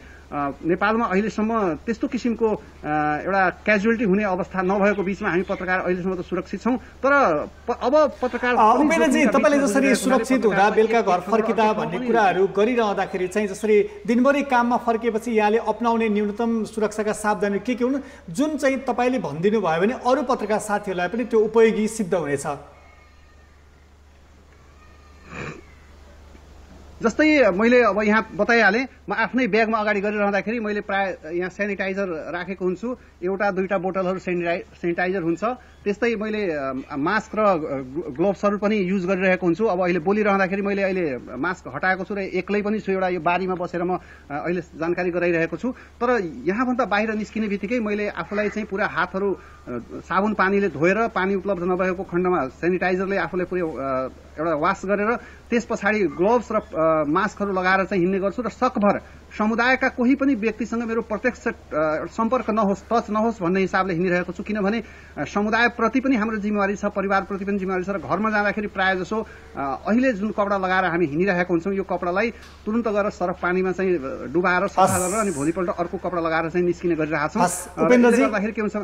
Speaker 3: नेपालमा अहिलेसम्म त्यस्तो किसिमको एउटा क्याजुअलिटी हुने अवस्था नभएको बीचमा हामी पत्रकार अहिलेसम्म त सुरक्षित छौँ। तर अब पत्रकार
Speaker 2: उपेन्द्रजी, तपाईँले जसरी सुरक्षित हुँदा बेलुका घर फर्किँदा भन्ने कुराहरू गरिरहँदाखेरि चाहिँ जसरी दिनभरि काममा फर्किएपछि यहाँले अपनाउने न्यूनतम सुरक्षाका सावधानी के हुन् जुन चाहिँ तपाईँले भनिदिनु भयो भने अरू पत्रकार साथीहरूलाई पनि त्यो उपयोगी सिद्ध हुनेछ?
Speaker 3: जस्तै मैले अब यहाँ बताइहालेँ, म आफ्नै ब्यागमा अगाडि गरिरहँदाखेरि मैले प्राय यहाँ सेनिटाइजर राखेको हुन्छु। एउटा दुईटा बोतलहरू सेनिटाइजर हुन्छ। त्यस्तै मैले मास्क र ग्लोभ्सहरू पनि युज गरिरहेको हुन्छु। अब अहिले बोलिरहँदाखेरि मैले अहिले मास्क हटाएको छु र एक्लै पनि छु। एउटा यो बारीमा बसेर म अहिले जानकारी गराइरहेको छु। तर यहाँभन्दा बाहिर निस्किने बित्तिकै मैले आफूलाई चाहिँ पुरा हातहरू साबुन पानीले धोएर, पानी उपलब्ध नभएको खण्डमा सेनिटाइजरले आफूलाई पुरै एउटा वास गरेर त्यस पछाडि ग्लोभ्स र मास्कहरू लगाएर चाहिँ हिँड्ने गर्छु र सकभर समुदायका कोही पनि व्यक्तिसँग मेरो प्रत्यक्ष सम्पर्क नहोस्, टच नहोस् भन्ने हिसाबले हिँडिरहेको छु। किनभने समुदायप्रति पनि हाम्रो जिम्मेवारी छ, परिवारप्रति पनि जिम्मेवारी छ र घरमा जाँदाखेरि प्रायः जसो अहिले जुन कपडा लगाएर हामी हिँडिरहेको हुन्छौँ यो कपडालाई तुरन्त गएर सरफ पानीमा चाहिँ डुबाएर सफा गरेर अनि भोलिपल्ट अर्को कपडा लगाएर चाहिँ निस्किने गरिरहेको छौँ। गर्दाखेरि के हुन्छ?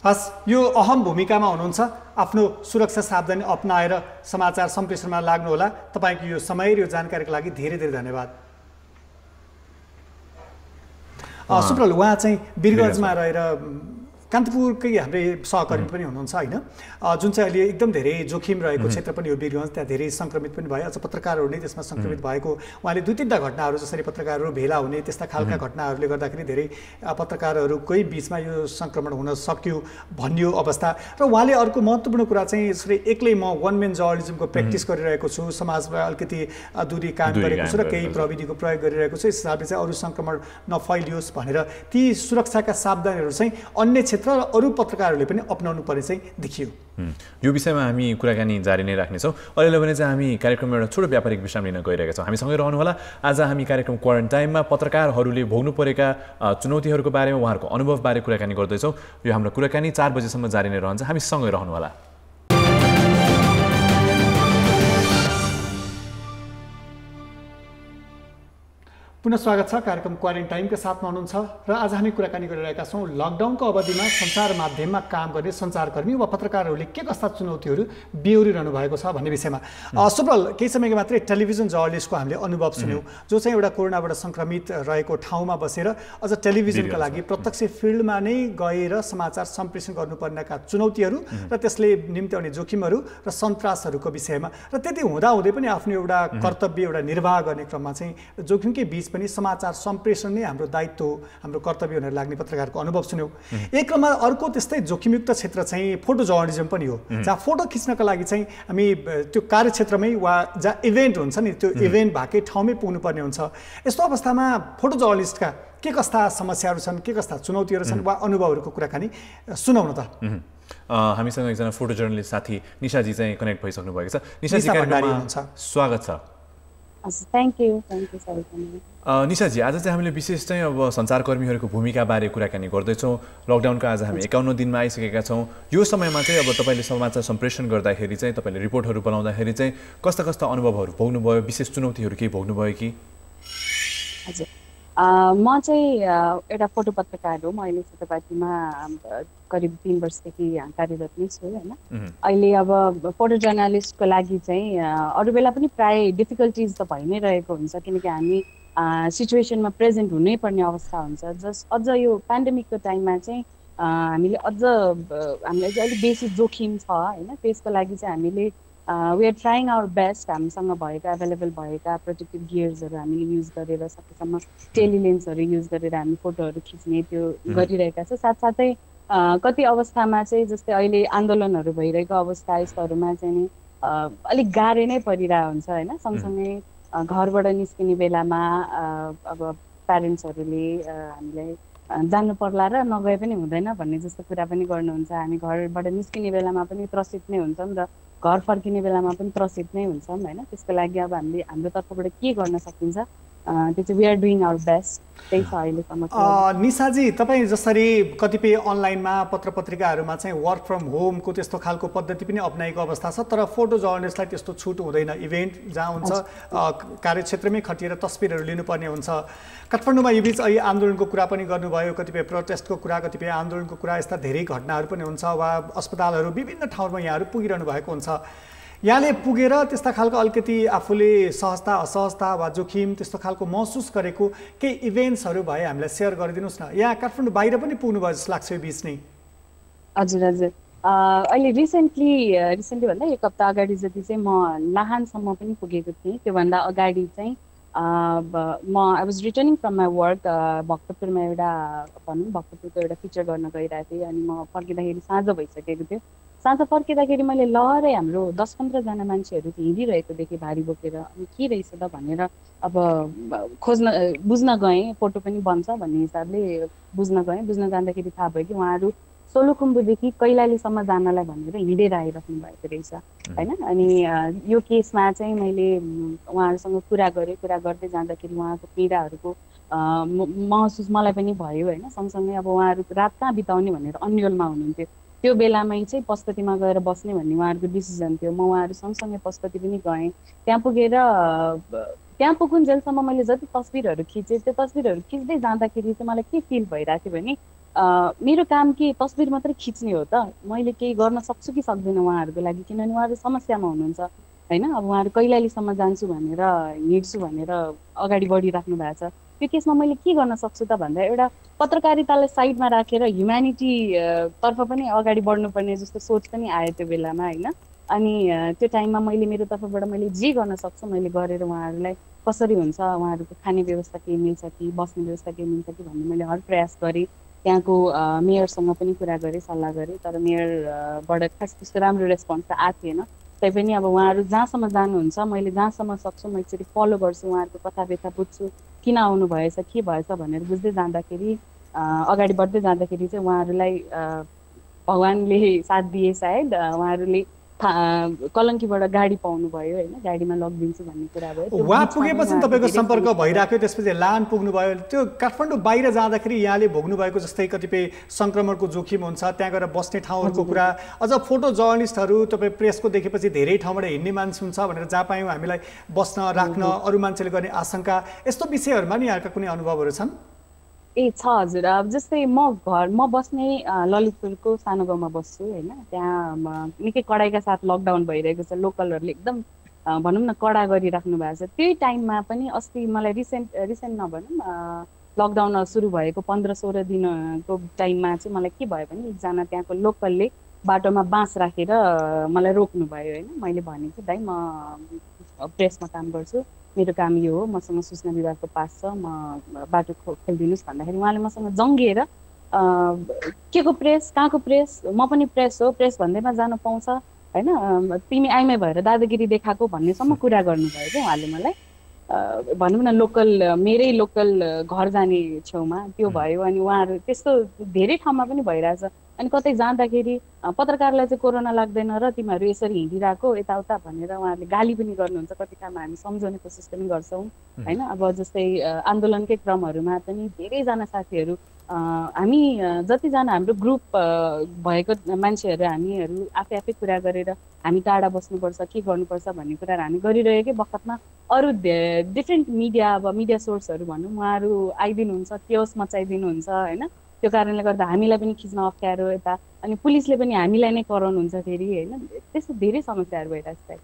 Speaker 2: हस्, यो अहम भूमिकामा हुनुहुन्छ। आफ्नो सुरक्षा सावधानी अपनाएर समाचार सम्प्रेषणमा लाग्नुहोला। तपाईँको यो समय र यो जानकारीको लागि धेरै धेरै धन्यवाद। सुप्रल, उहाँ चाहिँ वीरगञ्जमा रहेर कान्तिपुरकै हाम्रै सहकर्मी पनि हुनुहुन्छ होइन, जुन चाहिँ अहिले एकदम धेरै जोखिम रहेको क्षेत्र पनि हो वीरगञ्ज। त्यहाँ धेरै सङ्क्रमित पनि भयो, अझ पत्रकारहरू नै त्यसमा सङ्क्रमित भएको उहाँले दुई तिनवटा घटनाहरू जसरी पत्रकारहरू भेला हुने त्यस्ता खालका घटनाहरूले गर्दाखेरि धेरै पत्रकारहरूकै बिचमा यो सङ्क्रमण हुन सक्यो भन्यो अवस्था। र उहाँले अर्को महत्त्वपूर्ण कुरा चाहिँ यसरी एक्लै म वान म्यान जर्नलिजमको प्र्याक्टिस गरिरहेको छु, समाजमा अलिकति दूरी कायम गरेको छु र केही प्रविधिको प्रयोग गरिरहेको छु, यस हिसाबले चाहिँ अरू सङ्क्रमण नफैलियोस् भनेर ती सुरक्षाका सावधानीहरू चाहिँ अन्य क्षेत्र र अरू पत्रकारहरूले पनि अपनाउनु पर्ने चाहिँ देखियो।
Speaker 1: यो विषयमा हामी कुराकानी जारी नै राख्नेछौँ। अहिले भने चाहिँ हामी कार्यक्रममा एउटा छोटो व्यापारिक विश्राम लिन गइरहेका छौँ। हामीसँगै रहनुहोला। आज हामी कार्यक्रम क्वारेन्टाइनमा पत्रकारहरूले भोग्नु परेका चुनौतीहरूको बारेमा, उहाँहरूको अनुभवबारे कुराकानी गर्दैछौँ। यो हाम्रो कुराकानी 4 बजेसम्म जारी नै रहन्छ। हामीसँगै रहनुहोला।
Speaker 2: पुनः स्वागत छ कार्यक्रम क्वारेन्टाइनका साथमा हुनुहुन्छ र आज हामी कुराकानी गरिरहेका छौँ लकडाउनको अवधिमा सञ्चार माध्यममा काम गर्ने सञ्चारकर्मी वा पत्रकारहरूले के कस्ता चुनौतीहरू बेहोरिरहनु भएको छ भन्ने विषयमा। सुब्रल केही समयको मात्रै टेलिभिजन जर्नलिस्टको हामीले अनुभव सुन्यौँ जो चाहिँ एउटा कोरोनाबाट सङ्क्रमित रहेको ठाउँमा बसेर अझ टेलिभिजनका लागि प्रत्यक्ष फिल्डमा नै गएर समाचार सम्प्रेषण गर्नुपर्नेका चुनौतीहरू र त्यसले निम्ति आउने जोखिमहरू र सन्तासहरूको विषयमा र त्यति हुँदाहुँदै पनि आफ्नो एउटा कर्तव्य एउटा निर्वाह गर्ने क्रममा चाहिँ जोखिमकै बीच पनि समाचार सम्प्रेषण नै हाम्रो दायित्व हाम्रो कर्तव्य भनेर लाग्ने पत्रकारको अनुभव सुन्यौँ। एक क्रममा अर्को त्यस्तै जोखिमयुक्त क्षेत्र चाहिँ फोटो जर्नलिजम पनि हो जहाँ फोटो खिच्नका लागि चाहिँ हामी त्यो कार्यक्षेत्रमै वा जहाँ इभेन्ट हुन्छ नि त्यो इभेन्ट भएकै ठाउँमै पुग्नुपर्ने हुन्छ। यस्तो अवस्थामा फोटो जर्नलिस्टका के कस्ता समस्याहरू छन् के कस्ता चुनौतीहरू छन् वा अनुभवहरूको कुराकानी सुनाउन त।
Speaker 1: हामीसँग एकजना फोटो जर्नलिस्ट साथी निशाजी चाहिँ कनेक्ट भइसक्नु भएको छ। निशाजी कार्यक्रममा स्वागत छ।
Speaker 4: थ्याङ्क यू
Speaker 1: निशाजी आज चाहिँ हामीले विशेष चाहिँ अब सञ्चारकर्मीहरूको भूमिका बारे कुराकानी गर्दैछौँ। लकडाउनको आज हामी 51 दिनमा आइसकेका छौँ। यो समयमा चाहिँ अब तपाईँले समाचार सम्प्रेषण गर्दाखेरि चाहिँ तपाईँले रिपोर्टहरू बनाउँदाखेरि चाहिँ कस्ता कस्ता अनुभवहरू भोग्नुभयो, विशेष चुनौतीहरू केही भोग्नुभयो कि?
Speaker 4: हजुर, म चाहिँ एउटा फोटो पत्रकार हो। म अहिले सेतोपाटीमा करिब 3 वर्षदेखि कार्यरत नै छु होइन। अहिले अब फोटो जर्नलिस्टको लागि चाहिँ अरू बेला पनि प्राय डिफिकल्टिज त भइ नै रहेको हुन्छ किनकि हामी सिचुएसनमा प्रेजेन्ट हुनै पर्ने अवस्था हुन्छ। अझ यो पेन्डेमिकको टाइममा चाहिँ हामीले हामीलाई चाहिँ अलिक बेसी जोखिम छ होइन। त्यसको लागि चाहिँ हामीले we are trying our best. हामीसँग भएका एभाइलेबल भएका प्रोटेक्टिभ गियर्सहरू हामीले युज गरेर सकेसम्म टेलिलेन्सहरू युज गरेर हामी फोटोहरू खिच्ने त्यो गरिरहेका छ। साथसाथै कति अवस्थामा चाहिँ जस्तै अहिले आन्दोलनहरू भइरहेको अवस्था यस्तोहरूमा चाहिँ नि अलिक गाह्रो नै परिरहेको हुन्छ होइन। सँगसँगै घरबाट निस्किने बेलामा अब प्यारेन्ट्सहरूले हामीलाई जानु पर्ला र नगए पनि हुँदैन भन्ने जस्तो कुरा पनि गर्नुहुन्छ। हामी घरबाट निस्किने बेलामा पनि त्रसित नै हुन्छौँ र घर फर्किने बेलामा पनि त्रसित नै हुन्छौँ होइन। त्यसको लागि अब हामीले हाम्रो तर्फबाट के गर्न सकिन्छ त्यो चाहिँ we are doing our best. त्यही छ अहिलेसम्म।
Speaker 2: निशाजी तपाईँ जसरी कतिपय अनलाइनमा पत्र पत्रिकाहरूमा चाहिँ वर्क फ्रम होमको त्यस्तो खालको पद्धति पनि अप्नाएको अवस्था छ तर फोटो जर्नलिस्टलाई त्यस्तो छुट हुँदैन। इभेन्ट जहाँ हुन्छ कार्यक्षेत्रमै खटिएर तस्बिरहरू लिनुपर्ने हुन्छ। काठमाडौँमा यो बिच अहिले आन्दोलनको कुरा पनि गर्नुभयो, कतिपय प्रोटेस्टको कुरा, कतिपय आन्दोलनको कुरा, यस्ता धेरै घटनाहरू पनि हुन्छ वा अस्पतालहरू विभिन्न ठाउँमा यहाँहरू पुगिरहनु भएको हुन्छ। यहाँले पुगेर त्यस्ता खालको अलिकति आफूले सहजता असहजता वा जोखिम त्यस्तो खालको महसुस गरेको केही इभेन्ट्सहरू भए हामीलाई सेयर गरिदिनुहोस् न। यहाँ काठमाडौँ बाहिर पनि पुग्नुभयो जस्तो लाग्छ यो बिच नै।
Speaker 4: हजुर हजुर, अहिले रिसेन्टली भन्दा 1 हप्ता अगाडि जति चाहिँ म लाहानसम्म पनि पुगेको थिएँ। त्योभन्दा अगाडि चाहिँ म I was returning from my work भक्तपुरमा भक्तपुरको एउटा फिचर गर्न गइरहेको थिएँ अनि म फर्किँदाखेरि साँझ भइसकेको थियो। साँझ फर्किँदाखेरि मैले लहरै हाम्रो 10-15 जना मान्छेहरू हिँडिरहेको देखेँ भारी बोकेर। अनि के रहेछ त भनेर अब बुझ्न गएँ, फोटो पनि बन्छ भन्ने हिसाबले बुझ्न जाँदाखेरि थाहा भयो कि उहाँहरू सोलुखुम्बुदेखि कैलालीसम्म जानलाई भनेर हिँडेर आइराख्नु भएको रहेछ होइन। अनि यो केसमा चाहिँ मैले उहाँहरूसँग कुरा गर्दै जाँदाखेरि उहाँको पीडाहरूको महसुस मलाई पनि भयो होइन। सँगसँगै अब उहाँहरू रात कहाँ बिताउने भनेर अन्यलमा हुनुहुन्थ्यो। त्यो बेलामै चाहिँ पशुपतिमा गएर बस्ने भन्ने उहाँहरूको डिसिजन थियो। म उहाँहरू सँगसँगै पशुपति पनि गएँ। त्यहाँ पुगुन्जेलसम्म मैले जति तस्बिरहरू खिचेँ त्यो तस्बिरहरू खिच्दै जाँदाखेरि चाहिँ मलाई के फिल भइरहेको थियो भने मेरो काम के तस्बिर मात्रै खिच्ने हो त, मैले केही गर्न सक्छु कि सक्दिनँ उहाँहरूको लागि किनभने उहाँहरू समस्यामा हुनुहुन्छ होइन। अब उहाँहरू कैलालीसम्म जान्छु भनेर हिँड्छु भनेर अगाडि बढिराख्नु भएको छ। त्यो केसमा मैले के गर्न सक्छु त भन्दा एउटा पत्रकारितालाई साइडमा राखेर ह्युम्यानिटी तर्फ पनि अगाडि बढ्नुपर्ने जस्तो सोच पनि आयो त्यो बेलामा होइन। अनि त्यो टाइममा मैले मेरो तर्फबाट मैले जे गर्न सक्छु मैले गरेर उहाँहरूलाई कसरी हुन्छ, उहाँहरूको खाने व्यवस्था केही मिल्छ कि बस्ने व्यवस्था केही मिल्छ कि भन्ने मैले हर प्रयास गरेँ। त्यहाँको मेयरसँग पनि कुरा गरेँ, सल्लाह गरेँ तर मेयरबाट खास त्यस्तो राम्रो रेस्पोन्स त आएको थिएन। तैपनि अब उहाँहरू जहाँसम्म जानुहुन्छ मैले जहाँसम्म सक्छु म एकचोटि फलो गर्छु, उहाँहरूको कथा व्यथा बुझ्छु, किन आउनु भएछ के भएछ भनेर बुझ्दै जाँदाखेरि अगाडि बढ्दै जाँदाखेरि चाहिँ उहाँहरूलाई भगवान्ले साथ दिए सायद। उहाँहरूले कलङ्कीबाट गाडी पाउनु भयो होइन, गाडीमा लगिदिन्छु भन्ने कुरा भयो।
Speaker 2: वहाँ पुगेपछि तपाईँको सम्पर्क भइराख्यो, त्यसपछि लान पुग्नुभयो। त्यो काठमाडौँ बाहिर जाँदाखेरि यहाँले भोग्नु भएको जस्तै कतिपय सङ्क्रमणको जोखिम हुन्छ, त्यहाँ गएर बस्ने ठाउँहरूको कुरा, अझ फोटो जर्नलिस्टहरू तपाईँ प्रेसको देखेपछि धेरै ठाउँबाट हिँड्ने मान्छे हुन्छ भनेर जहाँ पायौँ हामीलाई बस्न राख्न, अरू मान्छेले गर्ने आशंका, यस्तो विषयहरूमा नि यहाँका कुनै अनुभवहरू छन्?
Speaker 4: छ हजुर। अब जस्तै म बस्ने ललितपुरको सानो गाउँमा बस्छु होइन, त्यहाँ निकै कडाइका साथ लकडाउन भइरहेको छ। लोकलहरूले एकदम भनौँ न कडा गरिराख्नु भएको छ। त्यही टाइममा पनि अस्ति मलाई रिसेन्ट नभनौँ, लकडाउन सुरु भएको 15-16 दिनको टाइममा चाहिँ मलाई के भयो भने एकजना त्यहाँको लोकलले बाटोमा बाँस राखेर मलाई रोक्नु भयो होइन। मैले भनेको दाइ म प्रेसमा काम गर्छु, मेरो काम यो हो, मसँग सूचना विभागको पास छ, म बाटो खोलिदिनुहोस् भन्दाखेरि उहाँले मसँग जङ्गिएर के को प्रेस, कहाँको प्रेस, म पनि प्रेस हो, प्रेस भन्दैमा जान पाउँछ होइन, तिमी आइमै भएर दादागिरी देखाएको भन्नेसम्म कुरा गर्नुभयो क्या उहाँले मलाई। भनौँ न मेरै लोकल घर जाने छेउमा त्यो भयो। अनि उहाँहरू त्यस्तो धेरै ठाउँमा पनि भइरहेछ। अनि कतै जाँदाखेरि पत्रकारलाई चाहिँ कोरोना लाग्दैन र तिमीहरू यसरी हिँडिरहेको यताउता भनेर उहाँहरूले गाली पनि गर्नुहुन्छ। कति ठाउँमा हामी सम्झाउने कोसिस पनि गर्छौँ होइन। अब जस्तै आन्दोलनकै क्रमहरूमा पनि धेरैजना साथीहरू हामी जतिजना हाम्रो ग्रुप भएको मान्छेहरू हामीहरू आफै कुरा गरेर हामी टाढा बस्नुपर्छ, के गर्नुपर्छ भन्ने कुराहरू हामी गरिरहेकै बखतमा अरू डिफ्रेन्ट मिडिया, अब मिडिया सोर्सहरू भनौँ, उहाँहरू आइदिनुहुन्छ, केओस मचाइदिनुहुन्छ होइन। त्यो कारणले गर्दा हामीलाई पनि खिच्न अप्ठ्यारो यता, अनि पुलिसले पनि हामीलाई नै कराउनुहुन्छ फेरि होइन। त्यस्तो धेरै समस्याहरू भइरहेको छ।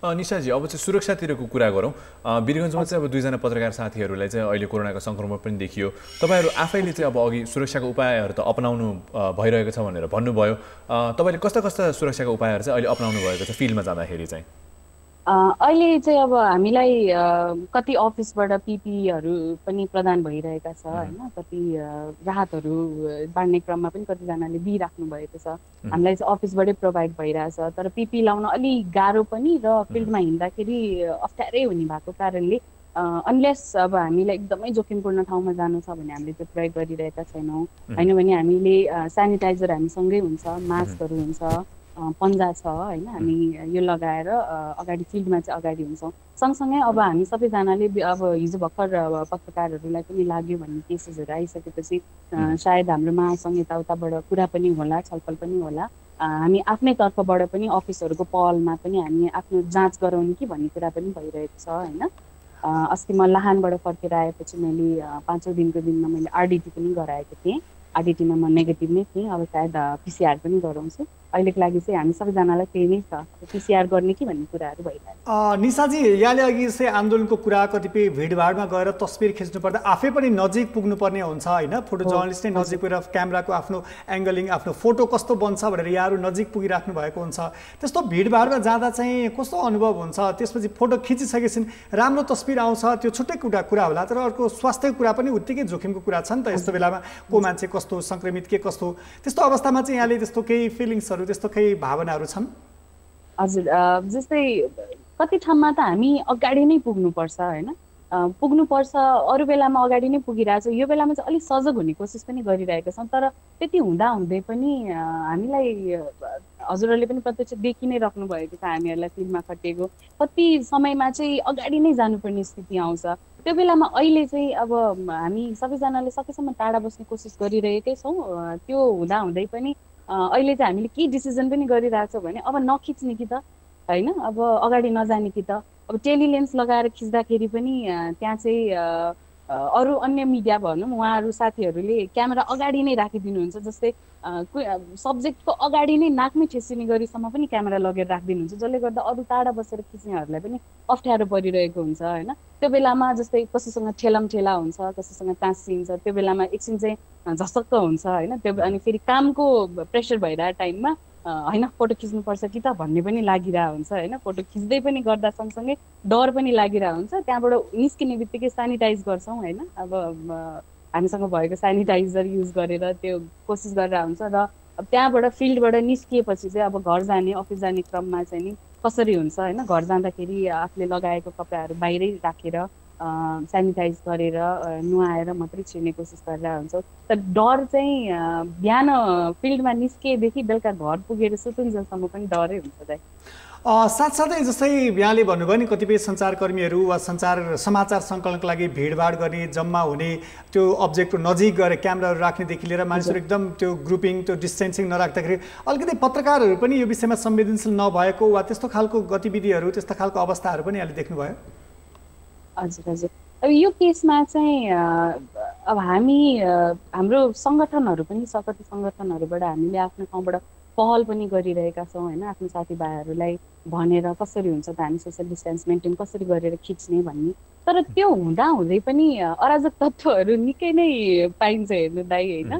Speaker 1: निशाजी, अब चाहिँ सुरक्षातिरको कुरा गरौँ। वीरगञ्जमा चाहिँ अब 2जना पत्रकार साथीहरूलाई चाहिँ अहिले कोरोनाको सङ्क्रमण पनि देखियो। तपाईँहरू आफैले चाहिँ अब अघि सुरक्षाको उपायहरू त अपनाउनु भइरहेको छ भनेर भन्नुभयो। तपाईँले कस्ता सुरक्षाको उपायहरू चाहिँ अहिले अपनाउनु भएको छ फिल्डमा जाँदाखेरि चाहिँ?
Speaker 4: अहिले चाहिँ अब हामीलाई कति अफिसबाट पिपीहरू पनि प्रदान भइरहेका छ होइन। कति राहतहरू बाँड्ने क्रममा पनि कतिजनाले दिइराख्नु भएको छ। हामीलाई चाहिँ अफिसबाटै प्रोभाइड भइरहेछ। तर पिपी लाउन अलिक गाह्रो पनि र फिल्डमा हिँड्दाखेरि अप्ठ्यारै हुने भएको कारणले अनलेस अब हामीलाई एकदमै जोखिमपूर्ण ठाउँमा जानु छ भने हामीले त्यो प्रयोग गरिरहेका छैनौँ होइन। भने हामीले सेनिटाइजर हामीसँगै हुन्छ, मास्कहरू हुन्छ, पन्जा छ होइन, हामी यो लगाएर अगाडि फिल्डमा चाहिँ अगाडि हुन्छौँ। सँगसँगै अब हामी सबैजनाले अब हिजो भर्खर पत्रकारहरूलाई पनि लाग्यो भन्ने केसेसहरू आइसकेपछि सायद हाम्रो महासङ्घ यताउताबाट कुरा पनि होला, छलफल पनि होला। हामी आफ्नै तर्फबाट पनि अफिसहरूको पहलमा पनि हामी आफ्नो जाँच गराउने कि भन्ने कुरा पनि भइरहेको छ होइन। अस्ति म लाहानबाट फर्केर आएपछि मैले 5औं दिनको दिनमा मैले आरडिटी पनि गराएको थिएँ। आरडिटीमा म नेगेटिभ नै थिएँ। अब सायद पिसिआर पनि गराउँछु। अहिलेको लागि चाहिँ हामी सबैजनालाई त्यही नै छ, पिसिआर गर्ने कि भन्ने कुराहरू भइरहेको छ।
Speaker 2: निशाजी, यहाँले अघि चाहिँ आन्दोलनको कुरा, कतिपय भिडभाडमा गएर तस्बिर खिच्नु पर्दा आफै पनि नजिक पुग्नुपर्ने हुन्छ होइन। फोटो जर्नलिस्ट नै नजिक पुगेर क्यामेराको आफ्नो एङ्गलिङ, आफ्नो फोटो कस्तो बन्छ भनेर यहाँहरू नजिक पुगिराख्नु भएको हुन्छ। त्यस्तो भिडभाडमा जाँदा चाहिँ कस्तो अनुभव हुन्छ? त्यसपछि फोटो खिचिसकेपछि राम्रो तस्बिर आउँछ, त्यो छुट्टै कुरा होला। तर अर्को स्वास्थ्यको कुरा पनि उत्तिकै जोखिमको कुरा छ नि त। यस्तो बेलामा को मान्छे कस्तो सङ्क्रमित, के कस्तो, त्यस्तो अवस्थामा चाहिँ यहाँले त्यस्तो केही फिलिङ्सहरू, त्यस्तो केही भावनाहरू छन्?
Speaker 4: हजुर, जस्तै कति ठाउँमा त हामी अगाडि नै पुग्नुपर्छ होइन, पुग्नुपर्छ। अरू बेलामा अगाडि नै पुगिरहेछौँ, यो बेलामा चाहिँ अलिक सजग हुने कोसिस पनि गरिरहेका छौँ। तर त्यति हुँदै पनि हामीलाई हजुरहरूले पनि प्रत्यक्ष देखि नै राख्नु भएको छ हामीहरूलाई फिल्डमा खटिएको। कति समयमा चाहिँ अगाडि नै जानुपर्ने स्थिति आउँछ। त्यो बेलामा अहिले चाहिँ अब हामी सबैजनाले सकेसम्म टाढा बस्ने कोसिस गरिरहेकै छौँ। त्यो हुँदै पनि अहिले चाहिँ हामीले के डिसिजन पनि गरिरहेछौँ भने अब नखिच्ने कि त होइन, अब अगाडि नजाने कि त। अब टेलिलेन्स लगाएर खिच्दाखेरि पनि त्यहाँ चाहिँ अरू अन्य मिडिया भनौँ, उहाँहरू साथीहरूले क्यामेरा अगाडि नै राखिदिनुहुन्छ। जस्तै सब्जेक्टको अगाडि नै नाकमै ठेसिने गरीसम्म पनि क्यामेरा लगेर राखिदिनुहुन्छ, जसले गर्दा अरू टाढा बसेर खिच्नेहरूलाई पनि अप्ठ्यारो परिरहेको हुन्छ होइन। त्यो बेलामा जस्तै कसैसँग ठेला हुन्छ, कसैसँग टाँसिन्छ, त्यो बेलामा एकछिन चाहिँ झसक्क हुन्छ होइन। त्यो अनि फेरि कामको प्रेसर भइरहेको टाइममा होइन फोटो खिच्नुपर्छ कि त भन्ने पनि लागिरहेको हुन्छ होइन। फोटो खिच्दै पनि गर्दा सँगसँगै डर पनि लागिरहेको हुन्छ। त्यहाँबाट निस्किने बित्तिकै सेनिटाइज गर्छौँ होइन। अब हामीसँग भएको सेनिटाइजर युज गरेर त्यो कोसिस गरेर हुन्छ। र अब त्यहाँबाट फिल्डबाट निस्किएपछि चाहिँ अब घर जाने, अफिस जाने क्रममा चाहिँ नि कसरी हुन्छ होइन। घर जाँदाखेरि आफूले लगाएको कपडाहरू बाहिरै राखेर सेनिटाइज गरेर नुहाएर मात्रै छिर्ने कोसिस गरेर हुन्छौँ। तर डर चाहिँ बिहान फिल्डमा निस्किएदेखि बेलुका घर पुगेर सुतुन्जेलसम्म पनि डरै हुन्छ दाइ।
Speaker 2: साथसाथै जस्तै यहाँले भन्नुभयो नि कतिपय सञ्चारकर्मीहरू वा समाचार सङ्कलनको लागि भिडभाड गर्ने, जम्मा हुने, त्यो अब्जेक्टको नजिक गएर क्यामेराहरू राख्नेदेखि लिएर मानिसहरू एकदम त्यो ग्रुपिङ त्यो डिस्टेन्सिङ नराख्दाखेरि अलिकति पत्रकारहरू पनि यो विषयमा संवेदनशील नभएको वा त्यस्तो खालको गतिविधिहरू त्यस्तो खालको अवस्थाहरू पनि यहाँले देख्नुभयो?
Speaker 4: हजुर हजुर, अब यो केसमा चाहिँ अब हामी हाम्रो सङ्गठनहरू पनि कति सङ्गठनहरूबाट हामीले आफ्नो ठाउँबाट पहल पनि गरिरहेका छौँ होइन, आफ्नो साथीभाइहरूलाई भनेर कसरी हुन्छ त हामी सोसियल डिस्टेन्स मेन्टेन कसरी गरेर खिच्ने भन्ने। तर त्यो हुँदै पनि अराजक तत्त्वहरू निकै नै पाइन्छ हेर्नु दाइ होइन।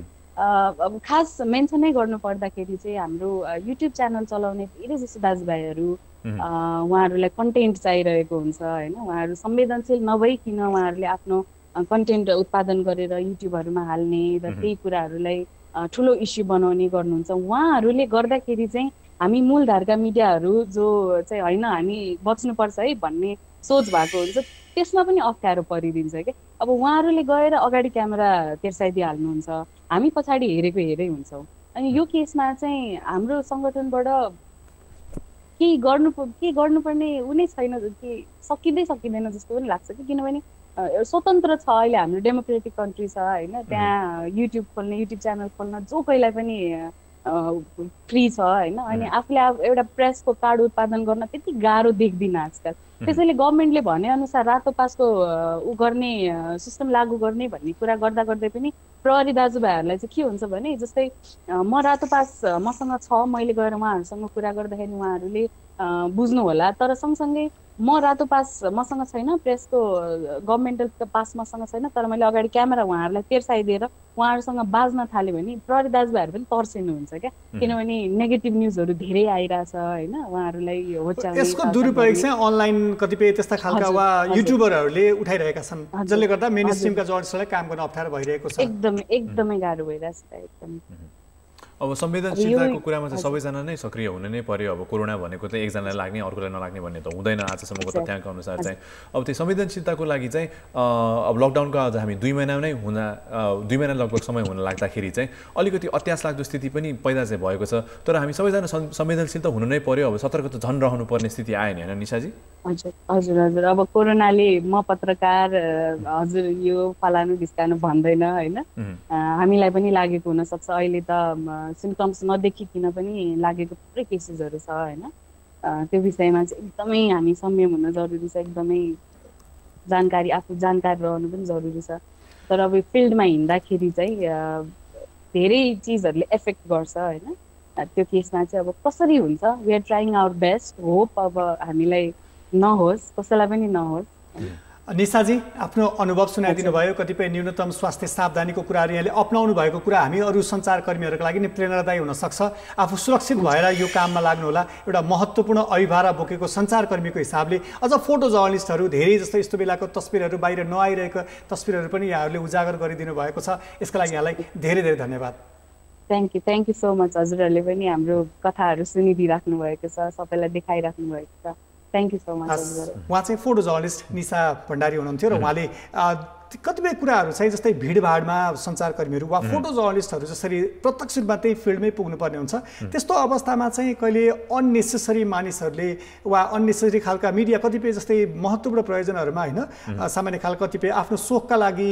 Speaker 4: अब खास मेन्सनै गर्नु पर्दाखेरि चाहिँ हाम्रो युट्युब च्यानल चलाउने धेरै जस्तो दाजुभाइहरू उहाँहरूलाई कन्टेन्ट चाहिरहेको हुन्छ होइन, उहाँहरू संवेदनशील नभइकन उहाँहरूले आफ्नो कन्टेन्ट उत्पादन गरेर युट्युबहरूमा हाल्ने र त्यही कुराहरूलाई ठुलो इस्यु बनाउने गर्नुहुन्छ। उहाँहरूले गर्दाखेरि चाहिँ हामी मूलधारका मिडियाहरू जो चाहिँ होइन हामी बच्नुपर्छ है भन्ने सोच भएको हुन्छ त्यसमा पनि अप्ठ्यारो परिदिन्छ क्या। अब उहाँहरूले गएर अगाडि क्यामेरा तेर्साइदिइहाल्नुहुन्छ, हामी पछाडि हेरै हुन्छौँ। अनि यो केसमा चाहिँ हाम्रो सङ्गठनबाट के गर्नुपर्ने उनी छैन, के सकिँदैन जस्तो पनि लाग्छ कि, किनभने स्वतन्त्र छ अहिले हाम्रो डेमोक्रेटिक कन्ट्री छ होइन, त्यहाँ युट्युब च्यानल खोल्न जो कोहीलाई पनि फ्री छ होइन। अनि आफूले एउटा प्रेसको कार्ड उत्पादन गर्न त्यति गाह्रो देख्दिनँ आजकल। त्यसैले गभर्मेन्टले भनेअनुसार रातो पासको गर्ने सिस्टम लागू गर्ने भन्ने कुरा गर्दै पनि प्रहरी दाजुभाइहरूलाई चाहिँ के हुन्छ भने जस्तै म रातो पास मसँग छ, मैले गएर उहाँहरूसँग कुरा गर्दाखेरि उहाँहरूले बुझ्नु होला, तर सँगसँगै म रातो पास मसँग छैन, प्रेसको गभर्मेन्टल पास मसँग छैन, तर मैले अगाडि क्यामेरा उहाँहरूलाई तेर्साइदिएर उहाँहरूसँग बाज्न थाल्यो भने प्रहरी दाजुभाइहरू पनि तर्सिनुहुन्छ क्या, किनभने नेगेटिभ न्युजहरू धेरै आइरहेछ होइन उहाँहरूलाई होच्याउने।
Speaker 2: यसको दुरुपयोग चाहिँ अनलाइन कतिपय त्यस्ता खालका वा युट्युबरहरूले उठाइरहेका छन्, जसले गर्दा मेन स्ट्रिमका जर्नलिस्टलाई काम गर्न अप्ठ्यारो भइरहेको छ।
Speaker 4: एकदमै गाह्रो भइरहेछ एकदम।
Speaker 1: अब संवेदनशीलताको कुरामा चाहिँ सबैजना नै सक्रिय हुन नै पर्यो। अब कोरोना भनेको चाहिँ एकजनालाई लाग्ने अर्कोलाई नलाग्ने भन्ने त हुँदैन आजसम्मको तथ्याङ्क अनुसार चाहिँ। अब त्यो संवेदनशीलताको लागि चाहिँ अब लकडाउनको आज हामी 2 महिना लगभग समय हुन लाग्दाखेरि चाहिँ अलिकति अत्यास लाग्दो स्थिति पनि पैदा चाहिँ भएको छ। तर हामी सबैजना संवेदनशील त हुनु नै पर्यो, अब सतर्क त झन् रहनु पर्ने स्थिति आयो नि होइन निशाजी?
Speaker 4: हजुर, अब कोरोनाले म पत्रकार हजुर यो फलानु ढिस्कानु भन्दैन होइन, हामीलाई पनि लागेको हुनसक्छ। अहिले त सिम्टम्स नदेखिकन पनि लागेको थुप्रै केसेसहरू छ होइन। त्यो विषयमा चाहिँ एकदमै हामी संयम हुन जरुरी छ, एकदमै आफू जानकार रहनु पनि जरुरी छ। तर अब फिल्डमा हिँड्दाखेरि चाहिँ धेरै चिजहरूले एफेक्ट गर्छ होइन। त्यो केसमा चाहिँ अब कसरी हुन्छ, we are trying our best, hope अब हामीलाई नहोस्, कसैलाई पनि नहोस्।
Speaker 2: निशाजी आफ्नो अनुभव सुनाइदिनु भयो, कतिपय न्यूनतम स्वास्थ्य सावधानीको कुराहरू यहाँले अपनाउनु भएको कुरा हामी अरू सञ्चारकर्मीहरूको लागि नै प्रेरणादायी हुनसक्छ। आफू सुरक्षित भएर यो काममा लाग्नुहोला। एउटा महत्त्वपूर्ण अभिभारा बोकेको सञ्चारकर्मीको हिसाबले अझ फोटो जर्नलिस्टहरू धेरै जस्तो यस्तो बेलाको तस्बिरहरू बाहिर नआइरहेको तस्बिरहरू पनि यहाँहरूले उजागर गरिदिनु भएको छ, यसका लागि यहाँलाई धेरै धेरै धन्यवाद।
Speaker 4: Thank you so much. हजुरहरूले पनि हाम्रो कथाहरू सुनिदिइराख्नु भएको छ, सबैलाई देखाइराख्नु भएको छ, थ्याङ्क यू सो मच।
Speaker 2: उहाँ चाहिँ फोटो जर्नलिस्ट निशा भण्डारी हुनुहुन्थ्यो र उहाँले कतिपय कुराहरू चाहिँ जस्तै भिडभाडमा सञ्चारकर्मीहरू वा फोटो जर्नलिस्टहरू जसरी प्रत्यक्ष रूपमा त्यही फिल्डमै पुग्नुपर्ने हुन्छ, त्यस्तो अवस्थामा चाहिँ कहिले अननेसेसरी मानिसहरूले वा अननेसेसरी खालका मिडिया कतिपय जस्तै महत्त्वपूर्ण प्रयोजनहरूमा होइन सामान्य खालका कतिपय आफ्नो सोखका लागि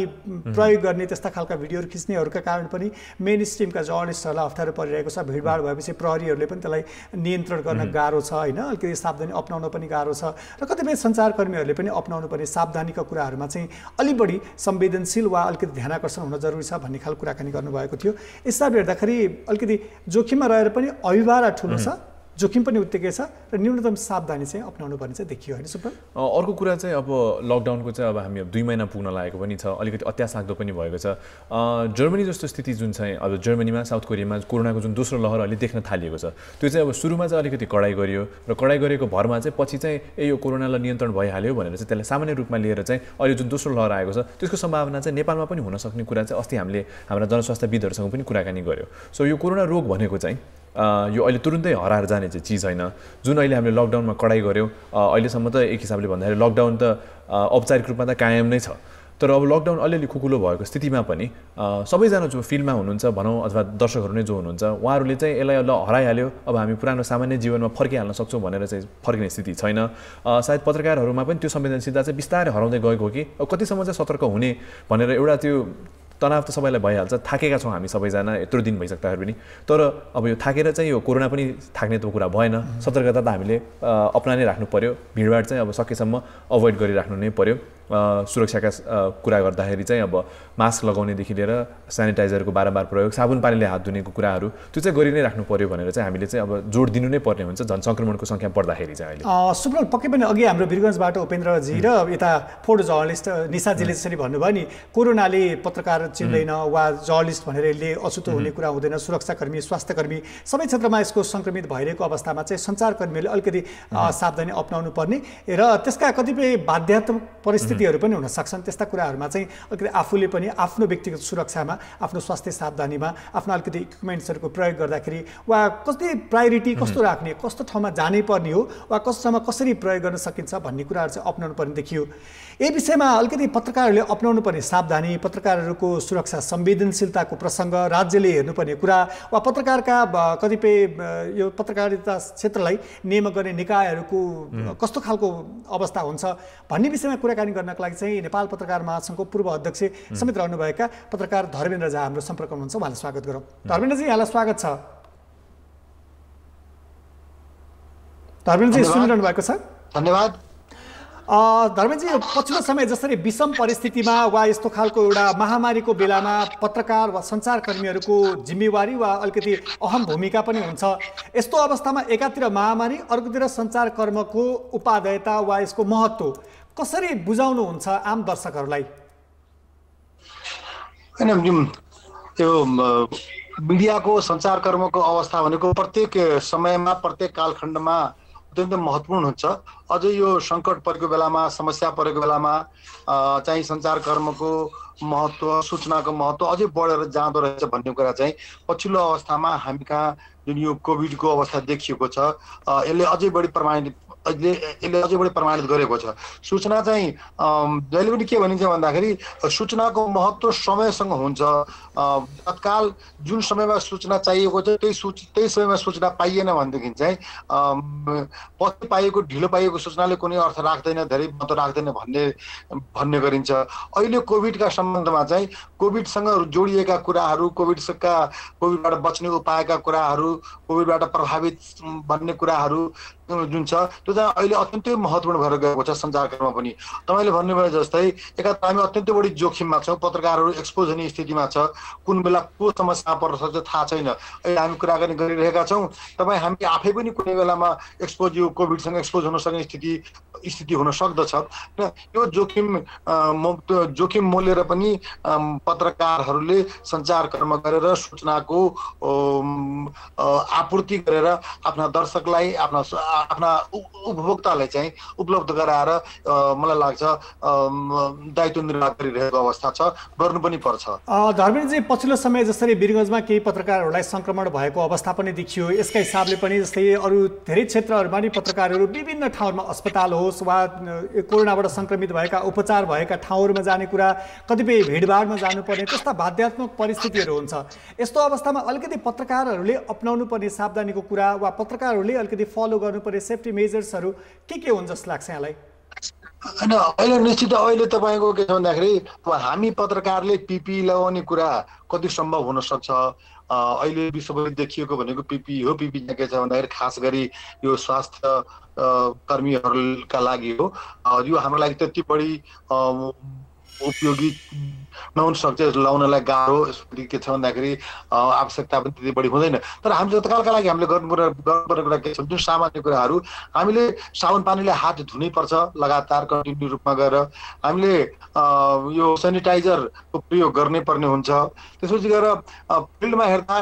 Speaker 2: प्रयोग गर्ने त्यस्ता खालका भिडियोहरू खिच्नेहरूका कारण पनि मेन स्ट्रिमका जर्नलिस्टहरूलाई अप्ठ्यारो परिरहेको छ। भिडभाड भएपछि प्रहरीहरूले पनि त्यसलाई नियन्त्रण गर्न गाह्रो छ होइन, अलिकति सावधानी अपनाउन पनि गाह्रो छ र कतिपय सञ्चारकर्मीहरूले पनि अपनाउनु पर्ने सावधानीका कुराहरूमा चाहिँ अलि बढी संवेदनशील वा अलिकति ध्यानाकर्षण हुन जरुरी छ भन्ने खालको कुराकानी गर्नुभएको थियो। यसलाई हेर्दाखेरि अलिकति जोखिममा रहेर पनि अभिभारा ठुलो छ, जोखिम पनि उत्तिकै छ र न्यूनतम सावधानी चाहिँ अपनाउनु पर्ने चाहिँ देखियो होइन सुपर?
Speaker 1: अर्को कुरा चाहिँ अब लकडाउनको चाहिँ अब हामी 2 महिना पुग्न लागेको पनि छ, अलिकति अत्यास लाग्दो पनि भएको छ। जर्मनी जस्तो स्थिति जुन चाहिँ अब जर्मनीमा साउथ कोरियामा कोरोनाको जुन दोस्रो लहर अहिले देख्न थालिएको छ, त्यो चाहिँ अब सुरुमा चाहिँ अलिकति कडाइ गरियो र कडाइ गरेको भरमा चाहिँ पछि चाहिँ यो कोरोनालाई नियन्त्रण भइहाल्यो भनेर चाहिँ त्यसलाई सामान्य रूपमा लिएर चाहिँ अहिले जुन दोस्रो लहर आएको छ त्यसको सम्भावना चाहिँ नेपालमा पनि हुन सक्ने कुरा चाहिँ अस्ति हामीले हाम्रा जनस्वास्थ्यविदहरूसँग पनि कुराकानी गर्यो। सो यो कोरोना रोग भनेको चाहिँ यो अहिले तुरुन्तै हराएर जाने चाहिँ चिज होइन। जुन अहिले हामीले लकडाउनमा कडाइ गऱ्यौँ, अहिलेसम्म त एक हिसाबले भन्दाखेरि लकडाउन त औपचारिक रूपमा त कायम नै छ, तर अब लकडाउन अलिअलि खुकुलो भएको स्थितिमा पनि सबैजना जो फिल्डमा हुनुहुन्छ भनौँ अथवा दर्शकहरू नै जो हुनुहुन्छ उहाँहरूले चाहिँ यसलाई हराइहाल्यो, अब हामी पुरानो सामान्य जीवनमा फर्किहाल्न सक्छौँ भनेर चाहिँ फर्किने स्थिति छैन। सायद पत्रकारहरूमा पनि त्यो संवेदनशीलता चाहिँ बिस्तारै हराउँदै गएको हो कि अब कतिसम्म चाहिँ सतर्क हुने भनेर एउटा त्यो तनाव त सबैलाई भइहाल्छ। थाकेका छौँ हामी सबैजना यत्रो दिन भइसक्दाखेरि पनि, तर अब यो थाकेर चाहिँ यो कोरोना पनि थाक्ने त कुरा भएन। सतर्कता त हामीले अपनानै राख्नु पर्यो, भिडभाड चाहिँ अब सकेसम्म अभोइड गरिराख्नु नै पर्यो। सुरक्षाका कुरा गर्दाखेरि चाहिँ अब मास्क लगाउनेदेखि लिएर सेनिटाइजरको बारम्बार प्रयोग, साबुन पानीले हात धुनेको कुराहरू त्यो चाहिँ गरि नै राख्नु पर्यो भनेर चाहिँ हामीले चाहिँ अब जोड दिनु नै पर्ने हुन्छ जनसङ्क्रमणको सङ्ख्या बढ्दाखेरि चाहिँ। अहिले
Speaker 2: सुब्रत पक्कै पनि अघि हाम्रो वीरगञ्जबाट उपेन्द्रजी र यता फोटो जर्नलिस्ट निशाजीले जसरी भन्नुभयो नि, कोरोनाले पत्रकार चिन्दैन वा जर्नलिस्ट भनेर यसले अछुतो हुने कुरा हुँदैन। सुरक्षाकर्मी, स्वास्थ्यकर्मी सबै क्षेत्रमा यसको सङ्क्रमित भइरहेको अवस्थामा चाहिँ सञ्चारकर्मीहरूले अलिकति सावधानी अपनाउनु पर्ने र त्यसका कतिपय बाध्यात्मक परिस्थितिहरू पनि हुन सक्छन्। त्यस्ता कुराहरूमा चाहिँ अलिकति आफूले पनि आफ्नो व्यक्तिगत सुरक्षामा, आफ्नो स्वास्थ्य सावधानीमा, आफ्नो अलिकति इक्विपमेन्ट्सहरूको प्रयोग गर्दाखेरि वा कति प्रायोरिटी कस्तो राख्ने, कस्तो ठाउँमा जानै पर्ने हो वा कस्तो ठाउँमा कसरी प्रयोग गर्न सकिन्छ भन्ने कुराहरू चाहिँ अपनाउनु पर्ने देखियो। यही विषयमा अलिकति पत्रकारहरूले अपनाउनु पर्ने सावधानी, पत्रकारहरूको सुरक्षा संवेदनशीलताको प्रसङ्ग, राज्यले हेर्नुपर्ने कुरा वा पत्रकारका कतिपय यो पत्रकारिता क्षेत्रलाई नियम गर्ने निकायहरूको कस्तो खालको अवस्था हुन्छ भन्ने विषयमा कुराकानी गर्नको लागि चाहिँ नेपाल पत्रकार महासङ्घको पूर्व अध्यक्ष समेत रहनुभएका पत्रकार धर्मेन्द्र झा हाम्रो सम्पर्कमा हुनुहुन्छ। उहाँलाई स्वागत गरौँ। धर्मेन्द्रजी, यहाँलाई स्वागत छ। धर्मेन्द्रजी सुनिरहनु भएको छ?
Speaker 5: धन्यवाद।
Speaker 2: धर्मेन्द्रजी, पछिल्लो समय जसरी विषम परिस्थितिमा वा यस्तो खालको एउटा महामारीको बेलामा पत्रकार वा सञ्चारकर्मीहरूको जिम्मेवारी वा अलिकति अहम भूमिका पनि हुन्छ, यस्तो अवस्थामा एकातिर महामारी, अर्कोतिर सञ्चारकर्मको उपादेयता वा यसको महत्त्व कसरी बुझाउनुहुन्छ आम दर्शकहरूलाई?
Speaker 5: होइन, त्यो मिडियाको सञ्चारकर्मको अवस्था भनेको प्रत्येक समयमा, प्रत्येक कालखण्डमा अत्यन्तै महत्त्वपूर्ण हुन्छ। अझै यो सङ्कट परेको बेलामा, समस्या परेको बेलामा चाहिँ सञ्चारकर्मको महत्त्व, सूचनाको महत्त्व अझै बढेर जाँदो रहेछ भन्ने कुरा चाहिँ पछिल्लो अवस्थामा हामी कहाँ जुन यो कोभिडको अवस्था देखिएको छ यसले अझै बढी प्रमाणित गरेको छ। सूचना चाहिँ जहिले पनि के भनिन्छ भन्दाखेरि सूचनाको महत्त्व समयसँग हुन्छ। तत्काल जुन समयमा सूचना चाहिएको छ त्यही समयमा सूचना पाइएन भनेदेखि चाहिँ पछि पाइएको, ढिलो पाइएको सूचनाले कुनै अर्थ राख्दैन, धेरै महत्त्व राख्दैन भन्ने गरिन्छ। अहिले कोभिडका सम्बन्धमा चाहिँ कोभिडसँग जोडिएका कुराहरू, कोभिडबाट बच्ने उपायका कुराहरू, कोभिडबाट प्रभावित भन्ने कुराहरू जुन छ त्यो चाहिँ अहिले अत्यन्तै महत्त्वपूर्ण भएर गएको छ सञ्चारकर्ममा पनि। तपाईँले भन्नुभयो जस्तै एकातिर हामी अत्यन्तै बढी जोखिममा छौँ, पत्रकारहरू एक्सपोज हुने स्थितिमा छ, कुन बेला को समस्या पर्न सक्छ थाहा छैन। अहिले हामी कुराकानी गरिरहेका छौँ, तपाईँ हामी आफै पनि कुनै बेलामा यो कोभिडसँग एक्सपोज हुन सक्ने स्थिति हुन सक्दछ। र यो जोखिम मोलेर पनि पत्रकारहरूले सञ्चारकर्म गरेर सूचनाको आपूर्ति गरेर आफ्ना दर्शकलाई, आफ्ना उपभोक्तालाई चाहिँ उपलब्ध गराएर मलाई लाग्छ दायित्व निर्वाह गरिरहेको अवस्था छ, गर्नु पनि पर्छ।
Speaker 2: धर्मेन्द्रजी, पछिल्लो समय जसरी वीरगञ्जमा केही पत्रकारहरूलाई सङ्क्रमण भएको अवस्था पनि देखियो, यसका हिसाबले पनि जस्तै अरू धेरै क्षेत्रहरूमा नि पत्रकारहरू विभिन्न ठाउँमा अस्पताल होस् वा कोरोनाबाट सङ्क्रमित भएका उपचार भएका ठाउँहरूमा जाने कुरा, कतिपय भिडभाडमा जानुपर्ने त्यस्ता बाध्यात्मक परिस्थितिहरू हुन्छ। यस्तो अवस्थामा अलिकति पत्रकारहरूले अपनाउनु पर्ने सावधानीको कुरा वा पत्रकारहरूले अलिकति फलो गर्नुपर्ने सेफ्टी मेजर्सहरू के हुन् जस्तो लाग्छ यहाँलाई?
Speaker 5: होइन, अहिले निश्चित अहिले तपाईँको के छ भन्दाखेरि हामी पत्रकारले पिपी लगाउने कुरा कति सम्भव हुन सक्छ। अहिले विश्वभरि देखिएको भनेको पिपी हो। पिपी चाहिँ के छ भन्दाखेरि खास गरी यो स्वास्थ्य कर्मीहरूका लागि हो। यो हाम्रो लागि त्यति बढी उपयोगी नहुन सक्छ, लाउनलाई गाह्रो, यसरी के छ भन्दाखेरि आवश्यकता पनि त्यति बढी हुँदैन। तर हामीले तत्कालका लागि हामीले गर्नुपर्ने कुरा के छ, जुन सामान्य कुराहरू हामीले साबुन पानीले हात धुनै पर्छ लगातार कन्टिन्यू रूपमा गएर, हामीले यो सेनिटाइजरको प्रयोग गर्नै पर्ने हुन्छ। त्यसपछि गएर फिल्डमा हेर्दा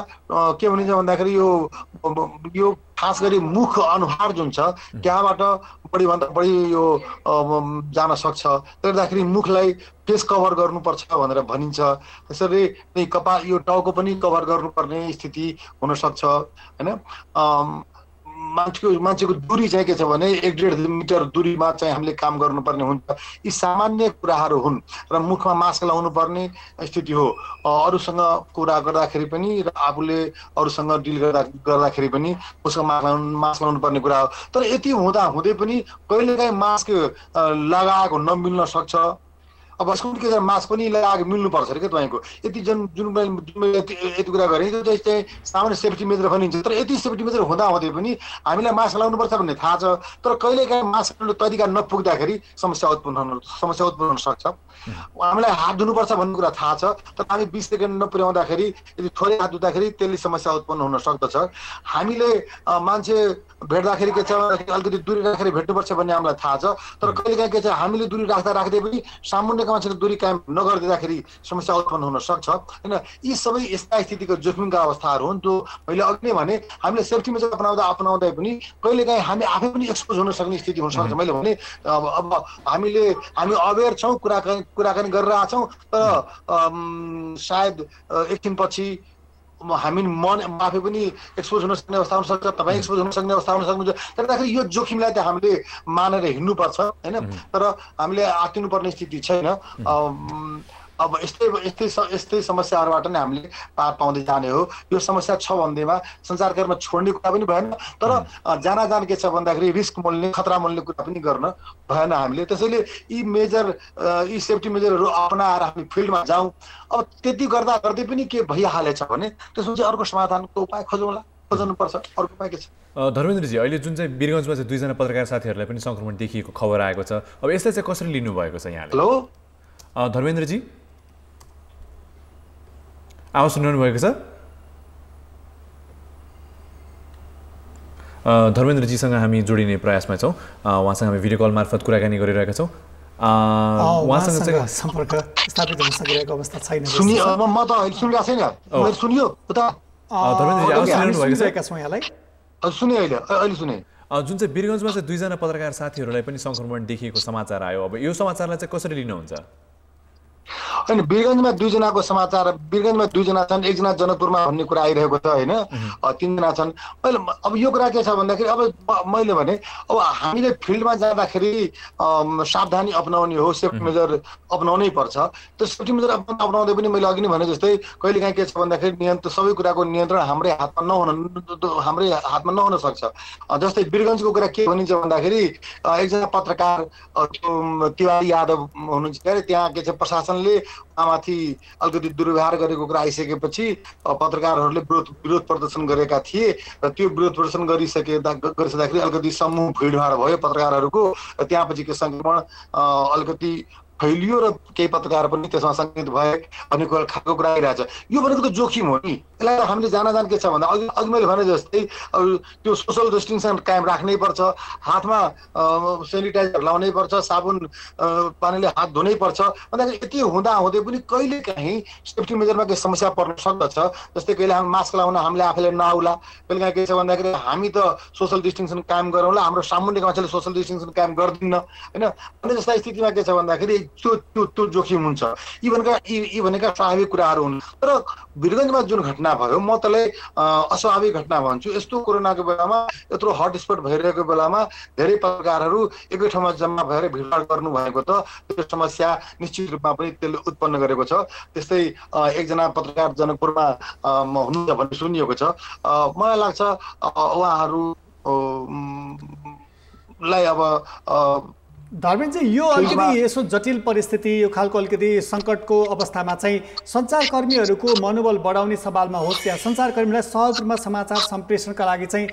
Speaker 5: के भनिन्छ भन्दाखेरि यो खास गरी मुख अनुहार जुन छ त्यहाँबाट बढीभन्दा बढी यो जान सक्छ। त्यसले गर्दाखेरि मुखलाई फेस कभर गर्नुपर्छ भनेर भनिन्छ। त्यसरी नै कपाल यो टाउको पनि कभर गर्नुपर्ने स्थिति हुनसक्छ होइन। मान्छेको दूरी चाहिँ के छ भने 1.5 मिटर दूरीमा चाहिँ हामीले काम गर्नुपर्ने हुन्छ। यी सामान्य कुराहरू हुन् र मुखमा मास्क लाउनु पर्ने स्थिति हो। अरूसँग कुरा गर्दाखेरि पनि र आफूले अरूसँग डिल गर्दाखेरि पनि उसको मास्क लाउनु पर्ने कुरा हो। तर यति हुँदा हुँदै पनि कहिलेकाहीँ मास्क लगाएको नमिल्न सक्छ। अब यसको के छ मास्क पनि लगाएको मिल्नुपर्छ अरे के तपाईँको। यति जुन मैले यति कुरा गरेँ त्यो चाहिँ सामान्य सेफ्टी मेजर भनिन्छ। तर यति सेफ्टी मेजर हुँदै पनि हामीलाई मास्क लाउनुपर्छ भन्ने थाहा छ। तर कहिलेकाहीँ मास्क लाउने तरिका नपुग्दाखेरि समस्या उत्पन्न हुन सक्छ। हामीलाई हात धुनुपर्छ भन्ने कुरा थाहा छ। तर हामी 20 सेकेन्ड नपुर्याउँदाखेरि यदि थोरै हात धुँदाखेरि त्यसले समस्या उत्पन्न हुन सक्दछ। हामीले मान्छे भेट्दाखेरि के छ अलिकति दूरी राखेर भेट्नुपर्छ भन्ने हामीलाई थाहा छ। तर कहिलेकाहीँ के छ हामीले दूरी राख्दै पनि सामुन्नेको मान्छेले दूरी कायम नगरिदिँदाखेरि समस्या उत्पन्न हुन सक्छ होइन। यी सबै यस्ता स्थितिको जोखिमका अवस्थाहरू हुन्। जो मैले अघि नै भने हामीले सेफ्टी मेजर अपनाउँदै पनि कहिलेकाहीँ हामी आफै पनि एक्सपोज हुन सक्ने स्थिति हुनसक्छ। मैले भने अब हामी अवेर छौँ, कुराकानी गरिरहेछौँ, तर सायद एकछिनपछि हामी आफै पनि एक्सपोज हुन सक्ने अवस्था हुनसक्छ। तपाईँ एक्सपोज हुन सक्ने अवस्था हुन सक्नुहुन्छ। त्यसले गर्दाखेरि यो जोखिमलाई त हामीले मानेर हिँड्नुपर्छ होइन। तर हामीले आत्तिनुपर्ने स्थिति छैन। अब यस्तै समस्याहरूबाट नै हामीले पार पाउँदै जाने हो। यो समस्या छ भन्दैमा सञ्चारकर्म छोड्ने कुरा पनि भएन। तर जान के छ भन्दाखेरि रिस्क मोल्ने खतरा मोल्ने कुरा पनि गर्न भएन हामीले। त्यसैले यी सेफ्टी मेजरहरू अपनाएर हामी फिल्डमा जाउँ। अब त्यति गर्दै पनि के भइहालेछ भने त्यसमा चाहिँ अर्को समाधानको उपाय खोज्नुपर्छ। अर्को उपाय के छ?
Speaker 1: धर्मेन्द्रजी, अहिले जुन चाहिँ वीरगञ्जमा चाहिँ 2 जना पत्रकार साथीहरूलाई पनि सङ्क्रमण देखिएको खबर आएको छ। अब यसलाई चाहिँ कसरी लिनुभएको छ यहाँले?
Speaker 5: हेलो
Speaker 1: धर्मेन्द्रजी, आवाज सुनिरहनु भएको छ? धर्मेन्द्रजीसँग हामी जोडिने प्रयासमा छौँ। उहाँसँग हामी भिडियो कल मार्फत कुराकानी गरिरहेका छौँ। उहाँसँग चाहिँ
Speaker 2: सम्पर्क स्थापित हुन सकिरहेको अवस्था छैन।
Speaker 5: म त अहिले सुनिरहेको छैन। मैले सुनियो उता
Speaker 1: धर्मेन्द्रजी आवाज सुनिरहनु भएको छ?
Speaker 2: यहाँलाई
Speaker 5: सुने अहिले सुने।
Speaker 1: जुन चाहिँ वीरगञ्जमा चाहिँ 2 जना पत्रकार साथीहरूलाई पनि सङ्क्रमण देखिएको समाचार आयो। अब यो समाचारलाई चाहिँ कसरी लिनुहुन्छ?
Speaker 5: होइन, वीरगञ्जमा 2 जनाको समाचार। वीरगञ्जमा 2 जना छन्, 1 जना जनकपुरमा भन्ने कुरा आइरहेको छ होइन। 3 जना छन्। अब यो कुरा के छ भन्दाखेरि अब मैले भने अब हामीले फिल्डमा जाँदाखेरि सावधानी अपनाउने हो, सेफ्टी मेजर अपनाउनै पर्छ। त्यो सेफ्टी मेजर अपनाउँदै पनि मैले अघि नै भने जस्तै कहिलेकाहीँ के छ भन्दाखेरि सबै कुराको नियन्त्रण हाम्रै हातमा नहुन सक्छ। जस्तै वीरगञ्जको कुरा के भनिन्छ भन्दाखेरि एकजना पत्रकार तिवारी यादव हुनुहुन्छ अरे, त्यहाँ के छ प्रशासनले उहाँमाथि अलिकति दुर्व्यवहार गरेको कुरा आइसकेपछि पत्रकारहरूले विरोध प्रदर्शन गरेका थिए र त्यो विरोध प्रदर्शन गरिसक्दाखेरि अलिकति समूह भिडभाड भयो पत्रकारहरूको। त्यहाँपछि के सङ्क्रमण अलिकति फैलियो र केही पत्रकार पनि त्यसमा सङ्क्रमित भए भन्ने खालको कुरा आइरहेछ। यो भनेको त जोखिम हो नि। यसलाई हामीले जान के छ भन्दा अघि मैले भने जस्तै त्यो सोसल डिस्टेन्स कायम राख्नै पर्छ, हातमा सेनिटाइजर लाउनै पर्छ, साबुन पानीले हात धुनै पर्छ। भन्दाखेरि यति हुँदै पनि कहिलेकाहीँ सेफ्टी मेजरमा केही समस्या पर्न सक्दछ। जस्तै कहिले हामी मास्क लाउन हामीले आफैले नआउला, कहिलेकाहीँ के छ भन्दाखेरि हामी त सोसल डिस्टेन्स कायम गरौँला, हाम्रो सामुन्नेको मान्छेले सोसल डिस्टेन्स कायम गर्दिन्न होइन। अनि जस्ता स्थितिमा के छ भन्दाखेरि त्यो जोखिम हुन्छ। यी भनेका स्वाभाविक कुराहरू हुन्। तर वीरगञ्जमा जुन घटना भयो म त्यसलाई अस्वाभाविक घटना भन्छु। यस्तो कोरोनाको बेलामा यत्रो हटस्पट भइरहेको बेलामा धेरै पत्रकारहरू एकै ठाउँमा जम्मा भएर भिडभाड गर्नु भएको त त्यो समस्या निश्चित रूपमा पनि त्यसले उत्पन्न गरेको छ। त्यस्तै 1 जना पत्रकार जनकपुरमा हुनुहुन्छ भन्ने सुनिएको छ। मलाई लाग्छ उहाँहरूलाई अब
Speaker 2: धर्मेन्द्रजी, यो अलिकति यसो जटिल परिस्थिति, यो खालको अलिकति सङ्कटको अवस्थामा चाहिँ सञ्चारकर्मीहरूको मनोबल बढाउने सवालमा होस् या सञ्चारकर्मीलाई सहज रूपमा समाचार सम्प्रेषणका लागि चाहिँ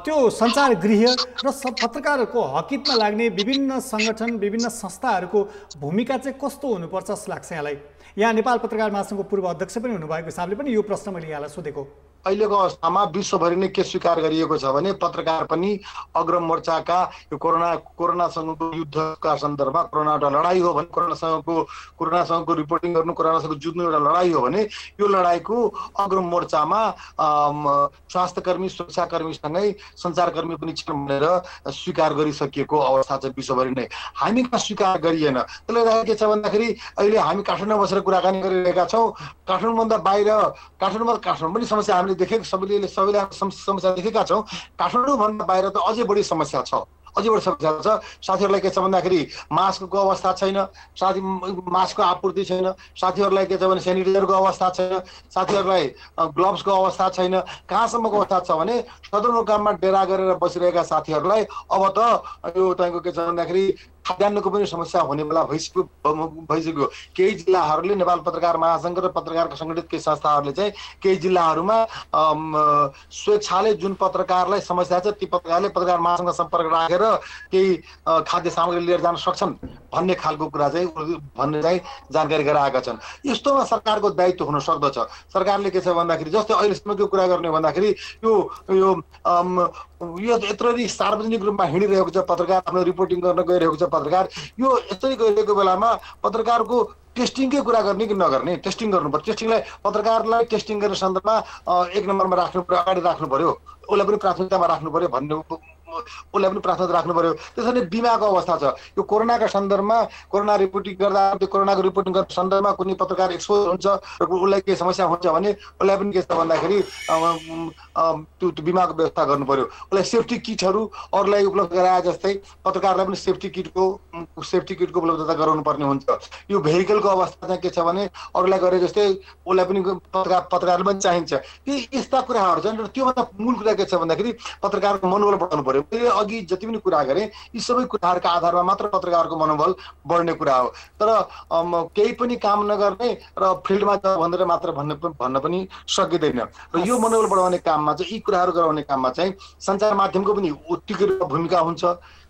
Speaker 2: त्यो सञ्चार गृह र पत्रकारहरूको हकितमा लाग्ने विभिन्न सङ्गठन, विभिन्न संस्थाहरूको भूमिका चाहिँ कस्तो हुनुपर्छ जस्तो लाग्छ यहाँलाई? यहाँ नेपाल पत्रकार महासङ्घको पूर्व अध्यक्ष पनि हुनुभएको हिसाबले पनि यो प्रश्न मैले यहाँलाई सोधेको।
Speaker 5: अहिलेको अवस्थामा विश्वभरि नै के स्वीकार गरिएको छ भने पत्रकार पनि अग्रम मोर्चाका यो कोरोनासँगको युद्धका सन्दर्भमा कोरोना एउटा लडाई हो भने कोरोनासँगको रिपोर्टिङ गर्नु कोरोनासँग जुझ्नु एउटा लडाई हो भने यो लडाईको अग्रम मोर्चामा स्वास्थ्यकर्मी सुरक्षाकर्मीसँगै सञ्चारकर्मी पनि छन् भनेर स्वीकार गरिसकिएको अवस्था छ विश्वभरि नै। हामी कहाँ स्वीकार गरिएन। त्यसले गर्दा के छ भन्दाखेरि अहिले हामी काठमाडौँमा बसेर कुराकानी गरिरहेका छौँ। काठमाडौँभन्दा बाहिर काठमाडौँ पनि समस्या हामीले देखेको सबैले समस्या देखेका छौँ। काठमाडौँभन्दा बाहिर त अझै बढी समस्या छ। साथीहरूलाई के छ भन्दाखेरि मास्कको अवस्था छैन, मास्कको आपूर्ति छैन, साथीहरूलाई के छ भने सेनिटाइजरको अवस्था छैन, साथीहरूलाई ग्लोभ्सको अवस्था छैन। कहाँसम्मको अवस्था छ भने सदरमुकाममा डेरा गरेर बसिरहेका साथीहरूलाई अब त यो तपाईँको के छ भन्दाखेरि खाद्यान्नको पनि समस्या हुने बेला भइसक्यो। केही जिल्लाहरूले नेपाल पत्रकार महासङ्घ र पत्रकारका सङ्गठित केही संस्थाहरूले चाहिँ केही जिल्लाहरूमा स्वेच्छाले जुन पत्रकारलाई समस्या छ ती पत्रकारले पत्रकार महासङ्घ सम्पर्क राखेर केही खाद्य सामग्री लिएर जान सक्छन् भन्ने खालको कुरा चाहिँ जानकारी गराएका छन्। यस्तोमा सरकारको दायित्व हुन सक्दछ। सरकारले के छ भन्दाखेरि जस्तै अहिलेसम्मको कुरा गर्ने भन्दाखेरि यो यत्रो सार्वजनिक रूपमा हिँडिरहेको छ पत्रकार, आफ्नो रिपोर्टिङ गर्न गइरहेको छ पत्रकार। यो यस्तै गइरहेको बेलामा पत्रकारको टेस्टिङकै कुरा गर्ने कि नगर्ने? टेस्टिङ गर्नुपर्छ। टेस्टिङलाई पत्रकारलाई टेस्टिङ गर्ने सन्दर्भमा एक नम्बरमा राख्नु पर्यो, अगाडि राख्नु पर्यो, उसलाई पनि प्राथमिकतामा राख्नु पर्यो त्यसरी नै बिमाको अवस्था छ। यो कोरोनाका सन्दर्भमा कोरोना रिपोर्टिङ गर्दा त्यो कोरोनाको रिपोर्टिङ गर्ने सन्दर्भमा कुनै पत्रकार एक्सपोज हुन्छ र उसलाई केही समस्या हुन्छ भने उसलाई पनि के छ भन्दाखेरि त्यो बिमाको व्यवस्था गर्नु पर्यो। उसलाई सेफ्टी किटहरू अरूलाई उपलब्ध गराए जस्तै पत्रकारलाई पनि सेफ्टी किटको उपलब्धता गराउनु पर्ने हुन्छ। यो भेहिकलको अवस्था चाहिँ के छ भने अरूलाई गरे जस्तै उसलाई पनि पत्रकारले पनि चाहिन्छ। यस्ता कुराहरू छन् र त्योभन्दा मूल कुरा के छ भन्दाखेरि पत्रकारको मनोबल बढाउनु पर्यो। मैले अघि जति पनि कुरा गरेँ यी सबै कुराहरूका आधारमा मात्र पत्रकारको मनोबल बढ्ने कुरा हो। तर केही पनि काम नगर्ने र फिल्डमा जा भनेर मात्र भन्न पनि सकिँदैन। र यो मनोबल बढाउने काममा चाहिँ यी कुराहरू गराउने काममा चाहिँ सञ्चार माध्यमको पनि उत्तिकै भूमिका हुन्छ।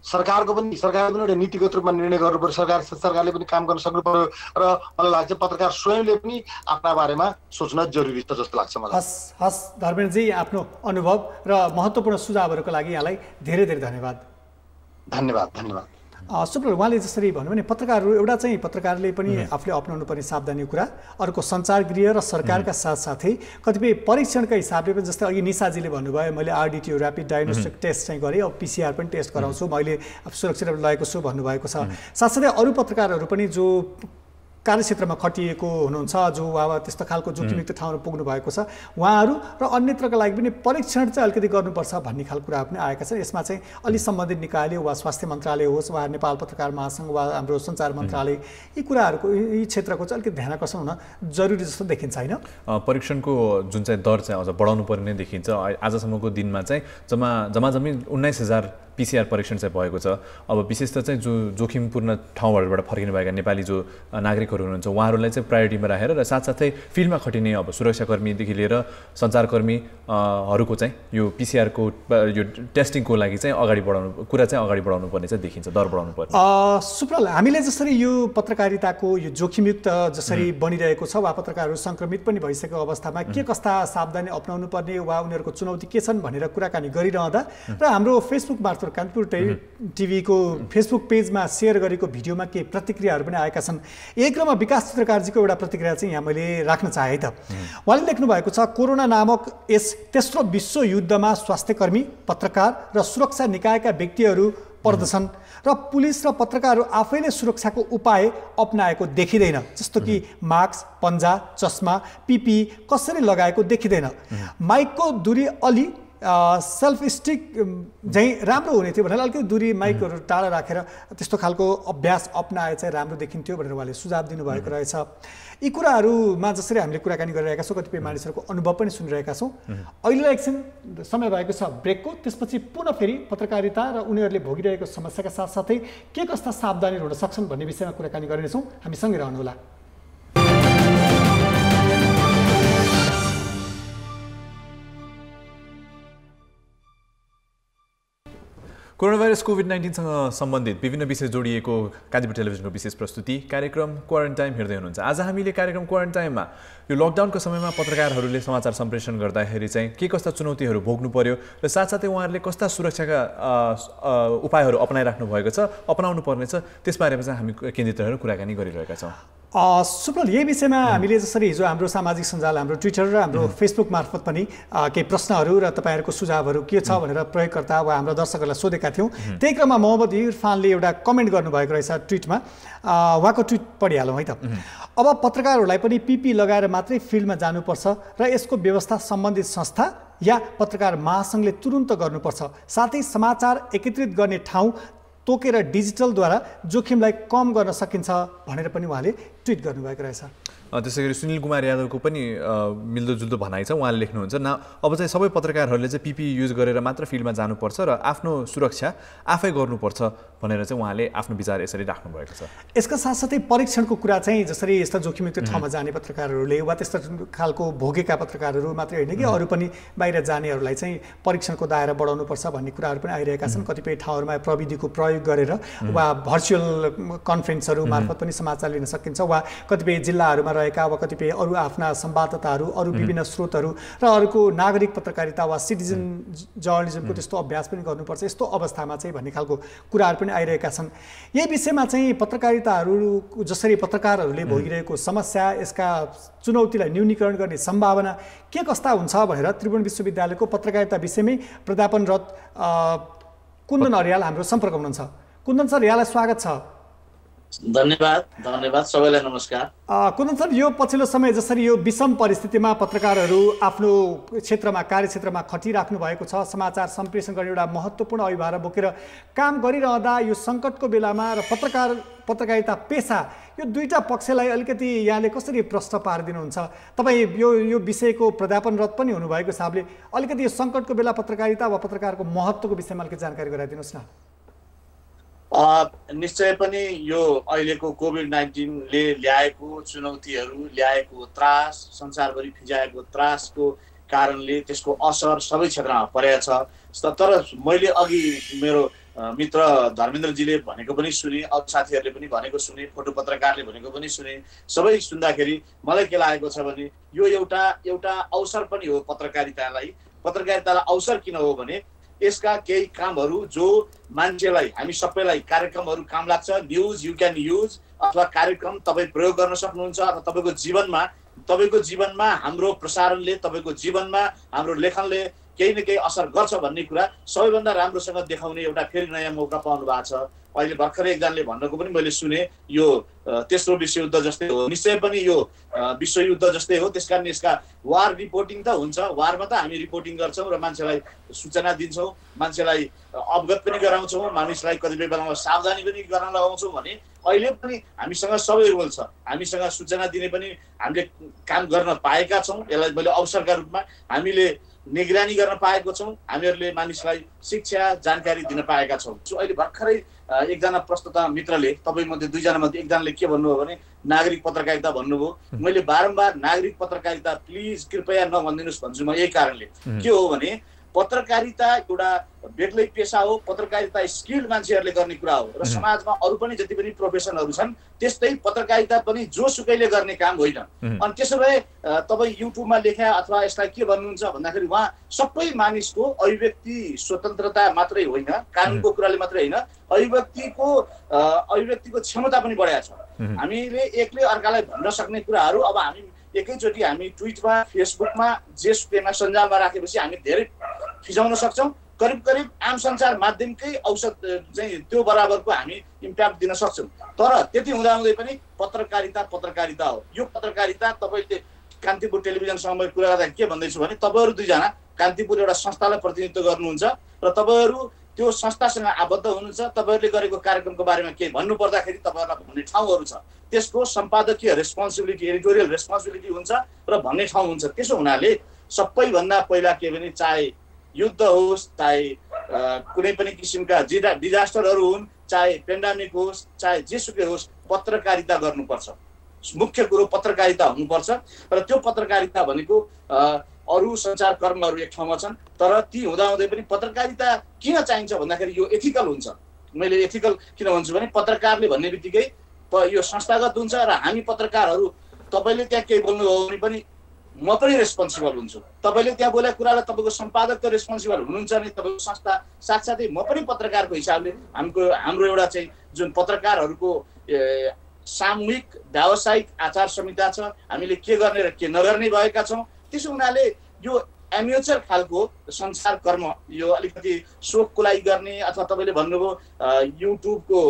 Speaker 5: सरकारले पनि एउटा नीतिगत रूपमा निर्णय गर्नु पर्यो। सरकारले पनि काम गर्न सक्नु पर्यो र मलाई लाग्छ पत्रकार स्वयंले पनि आफ्ना बारेमा सोच्न जरुरी छ जस्तो लाग्छ मलाई।
Speaker 2: हस् धर्मेन्द्रजी, आफ्नो अनुभव र महत्त्वपूर्ण सुझावहरूको लागि यहाँलाई धेरै धेरै धन्यवाद।
Speaker 5: धन्यवाद।
Speaker 2: सुप्रल, उहाँले जसरी भन्नुभयो भने एउटा चाहिँ पत्रकारले पनि आफूले अपनाउनु पर्ने सावधानी कुरा, अर्को सञ्चार गृह र सरकारका साथसाथै कतिपय परीक्षणका हिसाबले पनि, जस्तै अघि निशाजीले भन्नुभयो मैले RDTO ऱ्यापिड डायग्नोस्टिक टेस्ट चाहिँ गरेँ, अब PCR पनि टेस्ट गराउँछु, मैले सुरक्षित लगेको छु भन्नुभएको छ। साथसाथै अरू पत्रकारहरू पनि जो कार्यक्षेत्रमा खटिएको हुनुहुन्छ, जो त्यस्तो खालको जोखिमयुक्त ठाउँमा पुग्नु भएको छ, उहाँहरू र अन्यत्रका लागि पनि परीक्षण चाहिँ अलिकति गर्नुपर्छ भन्ने खालको कुरा पनि आएका छन्। यसमा चाहिँ अलि सम्बन्धित निकायले वा स्वास्थ्य मन्त्रालय होस् वा नेपाल पत्रकार महासङ्घ वा हाम्रो सञ्चार मन्त्रालय यी कुराहरूको यी क्षेत्रको चाहिँ अलिकति ध्यान आकर्षण हुन जरुरी जस्तो देखिन्छ होइन?
Speaker 1: परीक्षणको जुन चाहिँ दर चाहिँ अझ बढाउनु पर्ने देखिन्छ। आजसम्मको दिनमा चाहिँ जम्माजम्मी 19,000 PCR परीक्षण चाहिँ भएको छ। अब विशेष त चाहिँ जो जोखिमपूर्ण ठाउँहरूबाट फर्किनु भएका नेपाली जो नागरिकहरू हुनुहुन्छ उहाँहरूलाई चाहिँ प्रायोरिटीमा राखेर र साथसाथै फिल्डमा खटिने अब सुरक्षाकर्मीदेखि लिएर सञ्चारकर्मीहरूको चाहिँ यो PCR को यो टेस्टिङको लागि चाहिँ अगाडि बढाउनु पर्ने चाहिँ देखिन्छ, दर बढाउनु पर्ने।
Speaker 2: सुप्रल, हामीले जसरी यो पत्रकारिताको यो जोखिमयुक्त जसरी बनिरहेको छ वा पत्रकारहरू सङ्क्रमित पनि भइसकेको अवस्थामा के कस्ता सावधानी अपनाउनु पर्ने वा उनीहरूको चुनौती के छन् भनेर कुराकानी गरिरहँदा र हाम्रो फेसबुक मार्फत कान्तिपुर टिभीको फेसबुक पेजमा सेयर गरेको भिडियोमा केही प्रतिक्रियाहरू पनि आएका छन्। एक क्रममा विकास चित्रकारजीको एउटा प्रतिक्रिया चाहिँ यहाँ मैले राख्न चाहे त। उहाँले लेख्नु भएको छ, कोरोना नामक यस तेस्रो विश्वयुद्धमा स्वास्थ्यकर्मी, पत्रकार र सुरक्षा निकायका व्यक्तिहरू पर्दछन् र पुलिस र पत्रकारहरू आफैले सुरक्षाको उपाय अपनाएको देखिँदैन, जस्तो कि मास्क, पन्जा, चस्मा, PPE कसरी लगाएको देखिँदैन। माइकको दूरी अलि सेल्फ स्टिक चाहिँ राम्रो हुने थियो भनेर अलिकति दूरी माइकहरू टाढा राखेर त्यस्तो खालको अभ्यास अपनाए चाहिँ राम्रो देखिन्थ्यो भनेर उहाँले सुझाव दिनुभएको रहेछ। यी कुराहरूमा जसरी हामीले कुराकानी गरिरहेका छौँ, कतिपय मानिसहरूको अनुभव पनि सुनिरहेका छौँ। अहिलेलाई एकछिन समय भएको छ ब्रेकको, त्यसपछि पुनः फेरि पत्रकारिता र उनीहरूले भोगिरहेको समस्याका साथसाथै के कस्ता सावधानीहरू हुन सक्छन् भन्ने विषयमा कुराकानी गर्नेछौँ। हामी सँगै रहनुहोला।
Speaker 1: कोरोना भाइरस कोभिड-19 सँग सम्बन्धित विभिन्न विषय जोडिएको कान्तिपुर टेलिभिजनको विशेष प्रस्तुति कार्यक्रम क्वारेन्टाइन हेर्दै हुनुहुन्छ। आज हामीले कार्यक्रम क्वारेन्टाइनमा यो लकडाउनको समयमा पत्रकारहरूले समाचार सम्प्रेषण गर्दाखेरि चाहिँ के कस्ता चुनौतीहरू भोग्नु पर्यो र साथसाथै उहाँहरूले कस्ता सुरक्षाका उपायहरू अपनाइराख्नु भएको छ, अपनाउनु पर्नेछ, त्यसबारेमा चाहिँ हामी केन्द्रित रहेर कुराकानी गरिरहेका छौँ।
Speaker 2: सुप्रल, यही विषयमा हामीले जसरी हिजो हाम्रो सामाजिक सञ्जाल, हाम्रो ट्विटर र हाम्रो फेसबुक मार्फत पनि केही प्रश्नहरू र तपाईँहरूको सुझावहरू के छ भनेर प्रयोगकर्ता वा हाम्रो दर्शकहरूलाई सोधेका थियौँ। त्यही क्रममा मोहम्मद इरफानले एउटा कमेन्ट गर्नुभएको रहेछ ट्विटमा। उहाँको ट्विट पढिहालौँ है त। अब पत्रकारहरूलाई पनि पिपी लगाएर मात्रै फिल्डमा जानुपर्छ र यसको व्यवस्था सम्बन्धित संस्था या पत्रकार महासङ्घले तुरुन्त गर्नुपर्छ। साथै समाचार एकत्रित गर्ने ठाउँ तोकेर डिजिटलद्वारा जोखिमलाई कम गर्न सकिन्छ भनेर पनि उहाँले ट्विट गर्नुभएको रहेछ।
Speaker 1: त्यसै गरी सुनिल कुमार यादवको पनि मिल्दोजुल्दो भनाइ छ। उहाँले लेख्नुहुन्छ अब चाहिँ सबै पत्रकारहरूले चाहिँ पिपी युज गरेर मात्र फिल्डमा जानुपर्छ र आफ्नो सुरक्षा आफै गर्नुपर्छ भनेर चाहिँ उहाँले आफ्नो विचार यसरी राख्नु भएको छ।
Speaker 2: यसका साथसाथै परीक्षणको कुरा चाहिँ जसरी यस्ता जोखिमयुक्त ठाउँमा जाने पत्रकारहरूले वा त्यस्ता खालको भोगेका पत्रकारहरू मात्रै होइन कि अरू पनि बाहिर जानेहरूलाई चाहिँ परीक्षणको दायरा बढाउनुपर्छ भन्ने कुराहरू पनि आइरहेका छन्। कतिपय ठाउँहरूमा प्रविधिको प्रयोग गरेर वा भर्चुअल कन्फरेन्सहरू मार्फत पनि समाचार लिन सकिन्छ वा कतिपय जिल्लाहरूमा रहेका वा कतिपय अरू आफ्ना संवाददाताहरू, अरू विभिन्न स्रोतहरू र अरूको नागरिक पत्रकारिता वा सिटिजन जर्नलिजमको त्यस्तो अभ्यास पनि गर्नुपर्छ यस्तो अवस्थामा चाहिँ भन्ने खालको कुराहरू पनि आइरहेका छन्। यही विषयमा चाहिँ पत्रकारिताहरू जसरी पत्रकारहरूले भोगिरहेको समस्या, यसका चुनौतीलाई न्यूनीकरण गर्ने सम्भावना के कस्ता हुन्छ भनेर त्रिभुवन विश्वविद्यालयको पत्रकारिता विषयमै प्राध्यापनरत कुन्दन अर्याल हाम्रो सम्पर्क हुनुहुन्छ। कुन्दन सर, यहाँलाई स्वागत छ।
Speaker 6: धन्यवाद सबैलाई नमस्कार।
Speaker 2: कुन्दन सर, यो पछिल्लो समय जसरी यो विषम परिस्थितिमा पत्रकारहरू आफ्नो क्षेत्रमा, कार्यक्षेत्रमा खटिराख्नु भएको छ, समाचार सम्प्रेषण गर्ने एउटा महत्त्वपूर्ण अभिभार बोकेर काम गरिरहँदा यो सङ्कटको बेलामा र पत्रकारिता पेसा यो दुईटा पक्षलाई अलिकति यहाँले कसरी प्रश्न पारिदिनुहुन्छ? तपाईँ यो विषयको प्राध्यापनरत पनि हुनुभएको हिसाबले अलिकति यो सङ्कटको बेला पत्रकारिता वा पत्रकारको महत्त्वको विषयमा अलिकति जानकारी गराइदिनुहोस् न।
Speaker 6: निश्चय पनि यो अहिलेको कोभिड-19ले ल्याएको चुनौतीहरू, ल्याएको त्रास, संसारभरि फिजाएको त्रासको कारणले त्यसको असर सबै क्षेत्रमा परेको छ। तर मैले अघि मेरो मित्र धर्मेन्द्रजीले भनेको पनि सुने, अरू साथीहरूले पनि भनेको सुने, फोटो पत्रकारले भनेको पनि सुने। सबै सुन्दाखेरि मलाई के लागेको छ भने यो एउटा अवसर पनि हो पत्रकारितालाई। पत्रकारितालाई अवसर किन हो भने यसका केही कामहरू जो मान्छेलाई, हामी सबैलाई कार्यक्रमहरू काम लाग्छ। न्युज यु क्यान युज, अथवा कार्यक्रम तपाईँ प्रयोग गर्न सक्नुहुन्छ, अथवा तपाईँको जीवनमा हाम्रो प्रसारणले, तपाईँको जीवनमा हाम्रो लेखनले केही न केही असर गर्छ भन्ने कुरा सबैभन्दा राम्रोसँग देखाउने एउटा फेरि नयाँ मौका पाउनु भएको छ। अहिले भर्खरै एकजनाले भन्नको पनि मैले सुने, यो तेस्रो विश्वयुद्ध जस्तै हो। निश्चय पनि यो विश्वयुद्ध जस्तै हो। त्यसकारण यसका वार रिपोर्टिङ त हुन्छ, वारमा त हामी रिपोर्टिङ गर्छौँ र मान्छेलाई सूचना दिन्छौँ, मान्छेलाई अवगत पनि गराउँछौँ, मानिसलाई कतिपय बेलामा सावधानी पनि गर्न लगाउँछौँ भने अहिले पनि हामीसँग सबै रोल छ। हामीसँग सूचना दिने पनि हामीले काम गर्न पाएका छौँ। यसलाई मैले अवसरका रूपमा हामीले निगरानी गर्न पाएको छौँ। हामीहरूले मानिसलाई शिक्षा, जानकारी दिन पाएका छौँ। अहिले भर्खरै एकजना प्रस्तुता मित्रले, तपाईमध्ये दुईजना मध्ये एकजनाले के भन्नुभयो भने नागरिक पत्रकारिता भन्नुभयो। मैले बारम्बार नागरिक पत्रकारिता प्लिज कृपया नभनिदिनुहोस् भन्छु म। यही कारणले के हो भने पत्रकारिता एउटा बेग्लै पेसा हो। पत्रकारिता स्किल्ड मान्छेहरूले गर्ने कुरा हो र समाजमा अरू पनि जति पनि प्रोफेसनहरू छन् त्यस्तै पत्रकारिता पनि जोसुकैले गर्ने काम होइन। अनि त्यसो भए तपाईँ युट्युबमा लेखा अथवा यसलाई के भन्नुहुन्छ भन्दाखेरि उहाँ सबै मानिसको अभिव्यक्ति स्वतन्त्रता मात्रै होइन, कानुनको कुराले मात्रै होइन, अभिव्यक्तिको क्षमता पनि बढाएको छ। हामीले एकले अर्कालाई भन्न सक्ने कुराहरू अब हामी एकैचोटि हामी ट्विटमा, फेसबुकमा, जेसुकैमा सञ्जालमा राखेपछि हामी धेरै फिजाउन सक्छौँ। करिब आम सञ्चार माध्यमकै औसत चाहिँ त्यो बराबरको हामी इम्प्याक्ट दिन सक्छौँ। तर त्यति हुँदाहुँदै पनि पत्रकारिता हो। यो पत्रकारिता तपाईँले कान्तिपुर टेलिभिजनसँग मैले कुरा गर्दा के भन्दैछु भने तपाईँहरू दुईजना कान्तिपुर एउटा संस्थालाई प्रतिनिधित्व गर्नुहुन्छ र तपाईँहरू त्यो संस्थासँग आबद्ध हुनुहुन्छ। तपाईँहरूले गरेको कार्यक्रमको बारेमा केही भन्नु पर्दाखेरि तपाईँहरूलाई भन्ने ठाउँहरू छ। त्यसको सम्पादकीय रेस्पोन्सिबिलिटी, एडिटोरियल रेस्पोन्सिबिलिटी हुन्छ र भन्ने ठाउँ हुन्छ। त्यसो हुनाले सबैभन्दा पहिला के भने चाहे युद्ध होस्, चाहे कुनै पनि किसिमका डिजास्टरहरू हुन्, चाहे पेन्डामिक होस्, चाहे जेसुकै होस्, पत्रकारिता गर्नुपर्छ। मुख्य कुरो पत्रकारिता हुनुपर्छ र त्यो पत्रकारिता भनेको अरू सञ्चारकर्मीहरू एक ठाउँमा छन्, तर ती हुँदाहुँदै पनि पत्रकारिता किन चाहिन्छ भन्दाखेरि यो एथिकल हुन्छ। मैले एथिकल किन भन्छु भने पत्रकारले भन्ने बित्तिकै यो संस्थागत हुन्छ र हामी पत्रकारहरू तपाईँले त्यहाँ केही बोल्नुभयो भने पनि म पनि रेस्पोन्सिबल हुन्छु। तपाईँले त्यहाँ बोलेको कुरालाई तपाईँको सम्पादक त रेस्पोन्सिबल हुनुहुन्छ नि, तपाईँको संस्था साथसाथै म पनि पत्रकारको हिसाबले हाम्रो एउटा चाहिँ जुन पत्रकारहरूको सामूहिक व्यावसायिक आचार संहिता छ, हामीले के गर्ने र के नगर्ने भएका छौँ। त्यसो हुनाले यो एम्युचर खालको संसार कर्म, यो अलिकति सोखको लागि गर्ने अथवा तपाईँले भन्नुभयो युट्युबको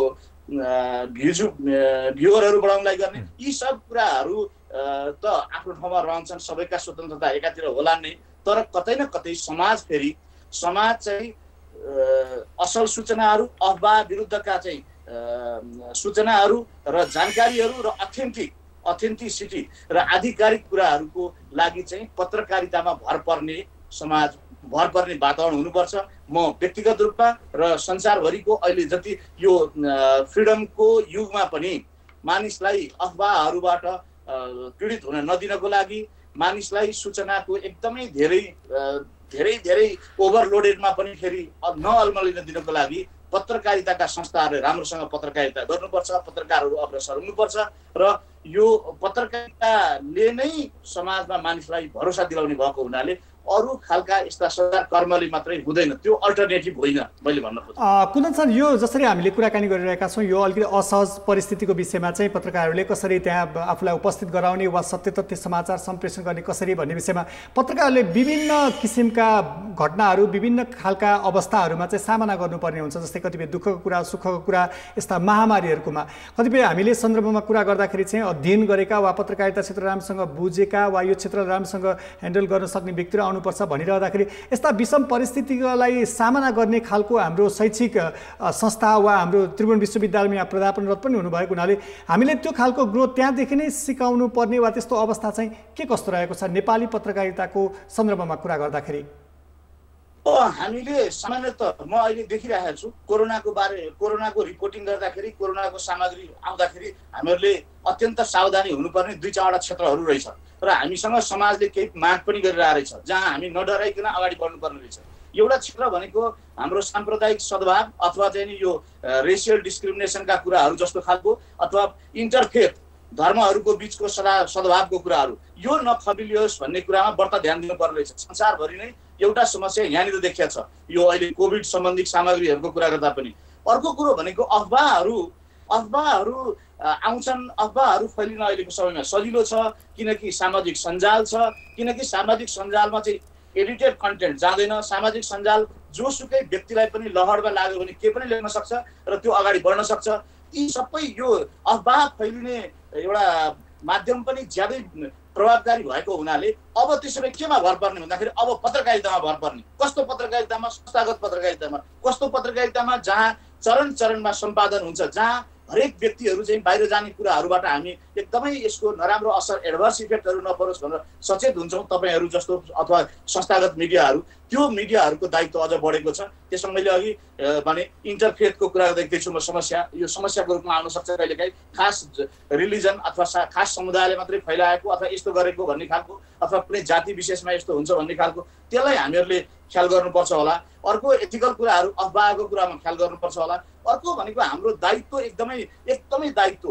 Speaker 6: भ्युअरहरू बढाउनलाई गर्ने, यी सब कुराहरू त आफ्नो ठाउँमा रहन्छन्, सबैका स्वतन्त्रता एकातिर होला नै, तर कतै न कतै समाज चाहिँ असल सूचनाहरू, अफवाह विरुद्धका चाहिँ सूचनाहरू र जानकारीहरू र अथेन्टिसिटी र आधिकारिक कुराहरूको लागि चाहिँ पत्रकारितामा भर पर्ने वातावरण हुनुपर्छ। म व्यक्तिगत रूपमा र संसारभरिको अहिले जति यो फ्रिडमको युगमा पनि मानिसलाई अफवाहहरूबाट पीडित हुन नदिनको लागि, मानिसलाई सूचनाको एकदमै धेरै ओभरलोडेडमा पनि फेरि नअल्मलिन दिनको लागि पत्रकारिताका संस्थाहरूले राम्रोसँग पत्रकारिता गर्नुपर्छ, पत्रकारहरू अग्रसर हुनुपर्छ र यो पत्रकारिताले नै समाजमा मानिसलाई भरोसा दिलाउने भएको हुनाले अरू खालका यस्ता सञ्चार कर्मले मात्रै हुँदैन, त्यो अल्टरनेटिभ होइन मैले भन्न खोज्छु।
Speaker 2: कुन्दन सर, यो जसरी हामीले कुराकानी गरिरहेका छौँ, यो अलिकति असहज परिस्थितिको विषयमा चाहिँ पत्रकारहरूले कसरी त्यहाँ आफूलाई उपस्थित गराउने वा सत्य तथ्य समाचार सम्प्रेषण गर्ने कसरी भन्ने विषयमा पत्रकारहरूले विभिन्न किसिमका घटनाहरू, विभिन्न खालका अवस्थाहरूमा चाहिँ सामना गर्नुपर्ने हुन्छ। जस्तै कतिपय दुःखको कुरा, सुखको कुरा, यस्ता महामारीहरूकोमा कतिपय हामीले सन्दर्भमा कुरा गर्दाखेरि चाहिँ अध्ययन गरेका वा पत्रकारिता क्षेत्र राम्रोसँग बुझेका वा यो क्षेत्र राम्रोसँग ह्यान्डल गर्न सक्ने व्यक्तिहरू आउनुपर्छ भनिरहँदाखेरि यस्ता विषम परिस्थितिलाई सामना गर्ने खालको हाम्रो शैक्षिक संस्था वा हाम्रो त्रिभुवन विश्वविद्यालयमा प्राध्यापनरत पनि हुनुभएको हुनाले हामीले त्यो खालको ग्रोथ त्यहाँदेखि नै सिकाउनु पर्ने वा त्यस्तो अवस्था चाहिँ के कस्तो रहेको छ नेपाली पत्रकारिताको सन्दर्भमा कुरा गर्दाखेरि?
Speaker 6: हामीले सामान्यतः म अहिले देखिरहेको छु कोरोनाको रिपोर्टिङ गर्दाखेरि, कोरोनाको सामग्री आउँदाखेरि हामीहरूले अत्यन्त सावधानी हुनुपर्ने 2-4वटा क्षेत्रहरू रहेछ र हामीसँग समाजले केही माग पनि गरिरहेको रहेछ जहाँ हामी नडराइकन अगाडि बढ्नुपर्ने रहेछ। एउटा क्षेत्र भनेको हाम्रो साम्प्रदायिक सद्भाव अथवा चाहिँ यो रेसियल डिस्क्रिमिनेसनका कुराहरू जस्तो खालको अथवा इन्टरफेथ धर्महरूको बिचको सद्भावको कुराहरू यो नखबिलियोस् भन्ने कुरामा बढ्ता ध्यान दिनुपर्ने रहेछ। संसारभरि नै एउटा समस्या यहाँनिर देखिया छ, यो अहिले कोभिड सम्बन्धी सामग्रीहरूको कुरा गर्दा पनि। अर्को कुरो भनेको अफवाहहरू आउँछन्, अफवाहहरू फैलिन अहिलेको समयमा सजिलो छ किनकि सामाजिक सञ्जाल छ, किनकि सामाजिक सञ्जालमा चाहिँ एडिटेड कन्टेन्ट जाँदैन। सामाजिक सञ्जाल जोसुकै व्यक्तिलाई पनि लहरमा लाग्यो भने के पनि लेख्न सक्छ र त्यो अगाडि बढ्न सक्छ। यी सबै यो अफवाह फैलिने एउटा माध्यम पनि ज्यादै प्रभावकारी भएको हुनाले अब त्यसो भए केमा भर पर्ने भन्दाखेरि अब पत्रकारितामा भर पर्ने। कस्तो पत्रकारितामा? संस्थागत पत्रकारितामा। कस्तो पत्रकारितामा? जहाँ चरण सम्पादन हुन्छ, जहाँ हरेक व्यक्तिहरू चाहिँ बाहिर जाने कुराहरूबाट हामी एकदमै यसको नराम्रो असर एडभर्स इफेक्टहरू नपरोस् भनेर सचेत हुन्छौँ। तपाईँहरू जस्तो अथवा संस्थागत मिडियाहरू, त्यो मिडियाहरूको दायित्व अझ बढेको छ। त्यसमा मैले अघि भने इन्टरफेथको कुरा देख्दैछु म। यो समस्याको रूपमा आउन सक्छ कहिलेकाहीँ, खास रिलिजन अथवा खास समुदायले मात्रै फैलाएको अथवा यस्तो गरेको भन्ने खालको अथवा कुनै जाति विशेषमा यस्तो हुन्छ भन्ने खालको, त्यसलाई हामीहरूले ख्याल गर्नुपर्छ होला। अर्को एथिकल कुराहरू, अफवाहको कुरामा ख्याल गर्नुपर्छ होला। अर्को भनेको हाम्रो दायित्व एकदमै दायित्व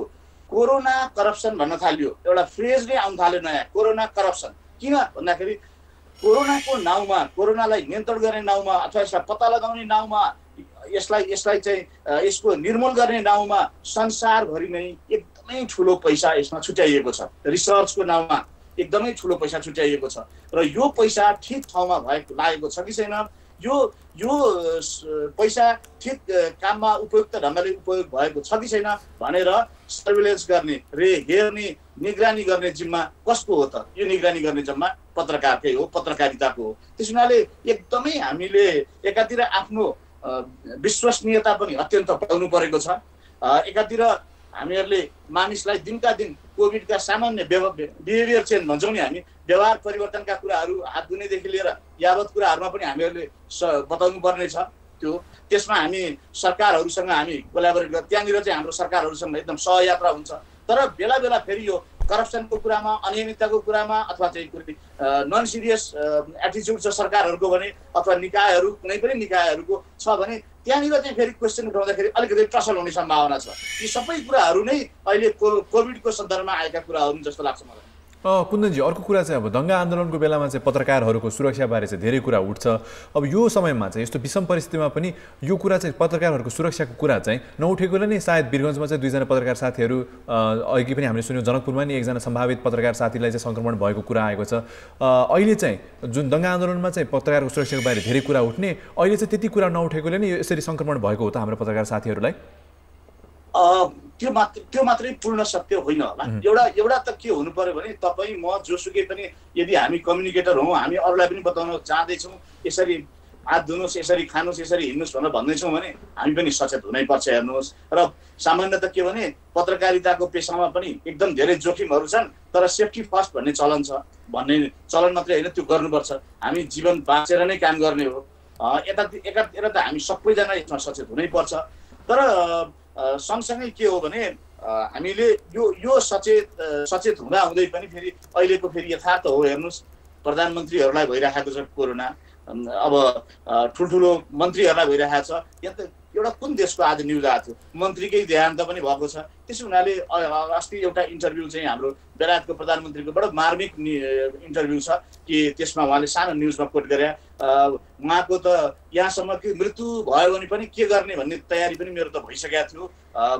Speaker 6: कोरोना करप्सन भन्न थाल्यो, एउटा फ्रेज नै आउन थाल्यो नयाँ, कोरोना करप्सन। किन भन्दाखेरि कोरोनाको नाउँमा, कोरोनालाई नियन्त्रण गर्ने नाउँमा अथवा यसलाई पत्ता लगाउने नाउँमा, यसलाई चाहिँ यसको निर्मूल गर्ने नाउँमा संसारभरि नै एकदमै ठुलो पैसा यसमा छुट्याइएको छ। रिसर्चको नाउँमा एकदमै ठुलो पैसा छुट्याइएको छ र यो पैसा ठिक ठाउँमा लागेको छ कि छैन, यो पैसा ठिक काममा उपयुक्त ढङ्गले उपयोग भएको छ कि छैन भनेर सर्भिलेन्स गर्ने, हेर्ने, निगरानी गर्ने जिम्मा कसको हो त? यो निगरानी गर्ने जिम्मा पत्रकारकै हो, पत्रकारिताको हो। त्यस हुनाले एकदमै हामीले एकातिर आफ्नो विश्वसनीयता पनि अत्यन्त बढाउनु परेको छ, एकातिर हामीहरूले मानिसलाई दिनका दिन कोभिडका सामान्य बिहेभियर चेन्ज भन्छौँ नि हामी, व्यवहार परिवर्तनका कुराहरू, हात धुनेदेखि लिएर यावत कुराहरूमा पनि हामीहरूले बताउनु पर्ने छ। त्यसमा हामी सरकारहरूसँग हामी कोलाबोरेट त्यहाँनिर चाहिँ हाम्रो सरकारहरूसँग एकदम सहयात्रा हुन्छ। तर बेला बेला फेरि यो करप्सनको कुरामा, अनियमितताको कुरामा अथवा चाहिँ नन सिरियस एटिच्युड छ सरकारहरूको भने अथवा निकायहरू कुनै पनि निकायहरूको छ भने त्यहाँनिर चाहिँ फेरि क्वेसन उठाउँदाखेरि अलिकति टसल हुने सम्भावना छ। यी सबै कुराहरू नै अहिले कोभिडको सन्दर्भमा आएका कुराहरू जस्तो लाग्छ मलाई।
Speaker 1: कुन्दनजी, अर्को कुरा चाहिँ अब दङ्गा आन्दोलनको बेलामा चाहिँ पत्रकारहरूको सुरक्षाबारे चाहिँ धेरै कुरा उठ्छ। अब यो समयमा चाहिँ यस्तो विषम परिस्थितिमा पनि यो कुरा चाहिँ पत्रकारहरूको सुरक्षाको कुरा चाहिँ नउठेकोले नै सायद वीरगञ्जमा चाहिँ 2 जना पत्रकार साथीहरू अघि पनि हामीले सुन्यौँ, जनकपुरमा नि 1 जना सम्भावित पत्रकार साथीलाई चाहिँ सङ्क्रमण भएको कुरा आएको छ। अहिले चाहिँ जुन दङ्गा आन्दोलनमा चाहिँ पत्रकारको सुरक्षाको बारे धेरै कुरा उठ्ने, अहिले चाहिँ त्यति कुरा नउठेकोले नै यसरी सङ्क्रमण भएको हो त हाम्रो पत्रकार साथीहरूलाई?
Speaker 6: त्यो मात्रै पूर्ण सत्य होइन होला। एउटा त के हुनु पर्यो भने तपाईँ म जोसुकै पनि यदि हामी कम्युनिकेटर हौँ, हामी अरूलाई पनि बताउन चाहँदैछौँ यसरी हात धुनुहोस्, यसरी खानुहोस्, यसरी हिँड्नुहोस् भनेर भन्दैछौँ भने हामी पनि सचेत हुनै पर्छ। हेर्नुहोस्, र सामान्यतः के भने पत्रकारिताको पेसामा पनि एकदम धेरै जोखिमहरू छन्, तर सेफ्टी फर्स्ट भन्ने चलन छ। भन्ने चलन मात्रै होइन, त्यो गर्नुपर्छ। हामी जीवन बाँचेर नै काम गर्ने हो। एकातिर त हामी सबैजना यसमा सचेत हुनै पर्छ। तर सँगसँगै के हो भने हामीले यो सचेत हुँदै पनि फेरि अहिलेको फेरि यथार्थ हो। हेर्नुहोस्, प्रधानमन्त्रीहरूलाई भइरहेको छ कोरोना, अब ठुल्ठुलो मन्त्रीहरूलाई भइरहेको छ। यहाँ त एउटा कुन देशको आज न्युज आएको थियो, मन्त्रीकै देहान्त पनि भएको छ। त्यसो हुनाले अस्ति एउटा इन्टरभ्यू चाहिँ हाम्रो बेलायतको प्रधानमन्त्रीको बडो मार्मिक इन्टरभ्यू छ कि त्यसमा उहाँले सानो न्युजमा कोट गरे, उहाँको त यहाँसम्म कि मृत्यु भयो भने पनि के गर्ने भन्ने तयारी पनि मेरो त भइसकेको थियो,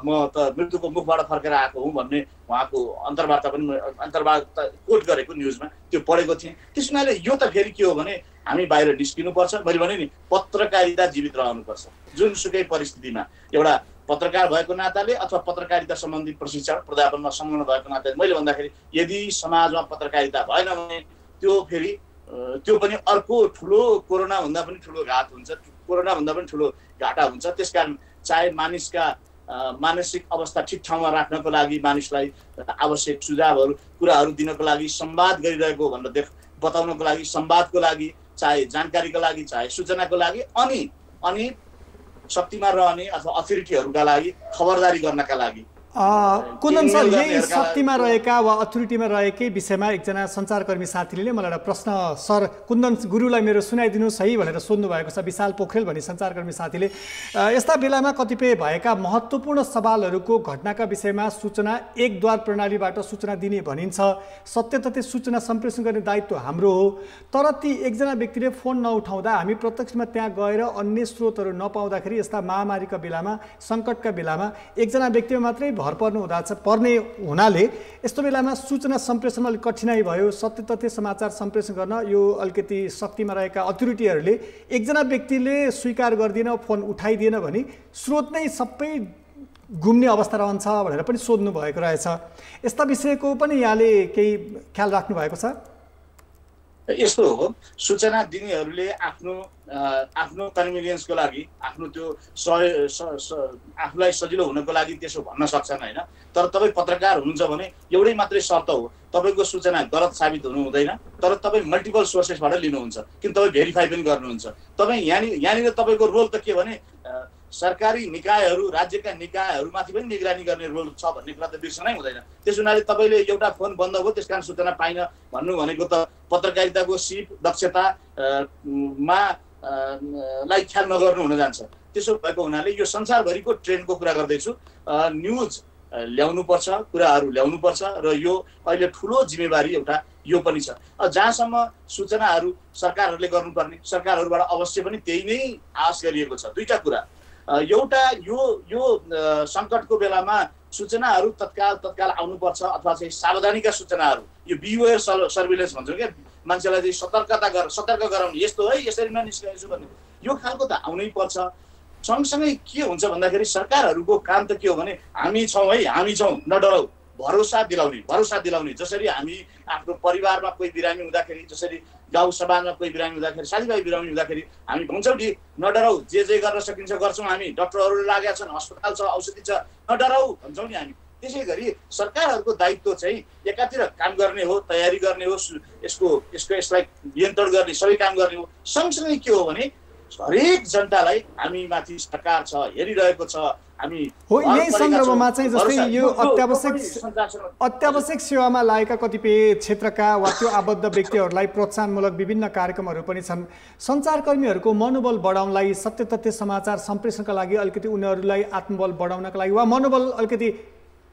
Speaker 6: म त मृत्युको मुखबाट फर्केर आएको हुँ भन्ने उहाँको अन्तर्वार्ता कोट गरेको न्युजमा त्यो पढेको थिएँ। त्यस हुनाले यो त फेरि के हो भने हामी बाहिर निस्किनुपर्छ। मैले भने नि पत्रकारिता जीवित रहनुपर्छ जुनसुकै परिस्थितिमा। एउटा पत्रकार भएको नाताले अथवा पत्रकारिता सम्बन्धी प्रशिक्षण प्राध्यापनमा संलग्न भएको नाताले मैले भन्दाखेरि यदि समाजमा पत्रकारिता भएन भने त्यो पनि अर्को ठुलो कोरोना भन्दा पनि ठुलो घात हुन्छ, कोरोना भन्दा पनि ठुलो घाटा हुन्छ। त्यसकारण चाहे मानिसका मानसिक अवस्था ठिक ठाउँमा राख्नको लागि, मानिसलाई आवश्यक सुझावहरू कुराहरू दिनको लागि, संवाद गरिरहेको भनेर बताउनको लागि, संवादको लागि, चाहे जानकारीको लागि, चाहे सूचनाको लागि, अनि शक्तिमा रहने अथवा अथोरिटीहरूका लागि खबरदारी गर्नका लागि।
Speaker 2: कुन्दन सर, यही शक्तिमा रहेका वा अथोरिटीमा रहेकै विषयमा एकजना सञ्चारकर्मी साथीले मलाई एउटा प्रश्न, सर कुन्दन गुरुलाई मेरो सुनाइदिनुहोस् है भनेर सोध्नु भएको छ। विशाल पोखरेल भन्ने सञ्चारकर्मी साथीले यस्ता बेलामा कतिपय भएका महत्त्वपूर्ण सवालहरूको घटनाका विषयमा सूचना एकद्वार प्रणालीबाट सूचना दिने भनिन्छ। सत्य तथ्य सूचना सम्प्रेषण गर्ने दायित्व हाम्रो हो, तर ती एकजना व्यक्तिले फोन नउठाउँदा हामी प्रत्यक्षमा त्यहाँ गएर अन्य स्रोतहरू नपाउँदाखेरि यस्ता महामारीका बेलामा, सङ्कटका बेलामा एकजना व्यक्तिमा मात्रै भर पर्ने हुनाले यस्तो बेलामा सूचना सम्प्रेषणमा अलिक कठिनाइ भयो। सत्य तथ्य समाचार सम्प्रेषण गर्न यो अलिकति शक्तिमा रहेका अथोरिटीहरूले एकजना व्यक्तिले स्वीकार गर्दिन, फोन उठाइदिएन भने स्रोत नै सबै गुम्ने अवस्था रहन्छ भनेर पनि सोध्नु भएको रहेछ। यस्ता विषयको पनि यहाँले केही ख्याल राख्नु भएको छ?
Speaker 6: यस्तो हो, सूचना दिनेहरूले आफ्नो कन्भिनियन्सको लागि, आफ्नो त्यो आफूलाई सजिलो हुनको लागि त्यसो भन्न सक्छन् होइन। तर तपाईँ पत्रकार हुनुहुन्छ भने एउटै मात्रै शर्त हो, तपाईँको सूचना गलत साबित हुनु हुँदैन, तर तपाईँ मल्टिपल सोर्सेसबाट लिनुहुन्छ, किन तपाईँ भेरिफाई पनि गर्नुहुन्छ। तपाईँ यहाँनिर तपाईँको रोल त के भने सरकारी निकायहरू, राज्यका निकायहरूमाथि पनि निगरानी गर्ने रोल छ भन्ने कुरा त बिर्सनै हुँदैन। त्यस हुनाले तपाईँले एउटा फोन बन्द भयो त्यस कारण सूचना पाइन भन्नु भनेको त पत्रकारिताको सिप दक्षतामा लाई ख्याल नगर्नु हुन जान्छ। त्यसो भएको हुनाले यो संसारभरिको ट्रेन्डको कुरा गर्दैछु, न्युज ल्याउनुपर्छ, कुराहरू ल्याउनुपर्छ र यो अहिले ठुलो जिम्मेवारी एउटा यो पनि छ। जहाँसम्म सूचनाहरू सरकारहरूले गर्नुपर्ने, सरकारहरूबाट अवश्य पनि त्यही नै आश गरिएको छ। दुईटा कुरा, एउटा यो सङ्कटको बेलामा सूचनाहरू तत्काल आउनुपर्छ अथवा चाहिँ सावधानीका सूचनाहरू, यो बिवेयर सर्भिलेन्स भन्छौँ क्या, मान्छेलाई चाहिँ सतर्क गराउने, यस्तो है यसरी ननिस्किनु भन्ने, यो खालको त आउनै पर्छ। सँगसँगै के हुन्छ भन्दाखेरि सरकारहरूको काम त के हो भने हामी छौँ है, हामी छौँ, नडराउ, भरोसा दिलाउने। जसरी हामी आफ्नो परिवारमा कोही बिरामी हुँदाखेरि, जसरी गाउँ समाजमा कोही बिरामी हुँदाखेरि, साथीभाइ बिरामी हुँदाखेरि हामी भन्छौँ कि नडराउ, जे गर्न सकिन्छ गर्छौँ हामी, डक्टरहरू लागेका छन्, अस्पताल छ, औषधि छ, नडराउ भन्छौँ नि हामी। त्यसै गरी सरकारहरूको दायित्व चाहिँ एकातिर काम गर्ने हो, तयारी गर्ने हो, यसलाई नियन्त्रण गर्ने, सबै काम गर्ने हो। सँगसँगै के हो भने हरेक जनतालाई हामी माथि सरकार छ, हेरिरहेको छ, हामी
Speaker 2: हो। यही सन्दर्भमा चाहिँ जस्तै यो अत्यावश्यक सेवामा लागेका कतिपय क्षेत्रका वा त्यो आबद्ध व्यक्तिहरूलाई प्रोत्साहनमूलक विभिन्न कार्यक्रमहरू पनि छन्। सञ्चारकर्मीहरूको मनोबल बढाउनलाई, सत्य तथ्य समाचार सम्प्रेषणका लागि अलिकति उनीहरूलाई आत्मबल बढाउनका लागि वा मनोबल अलिकति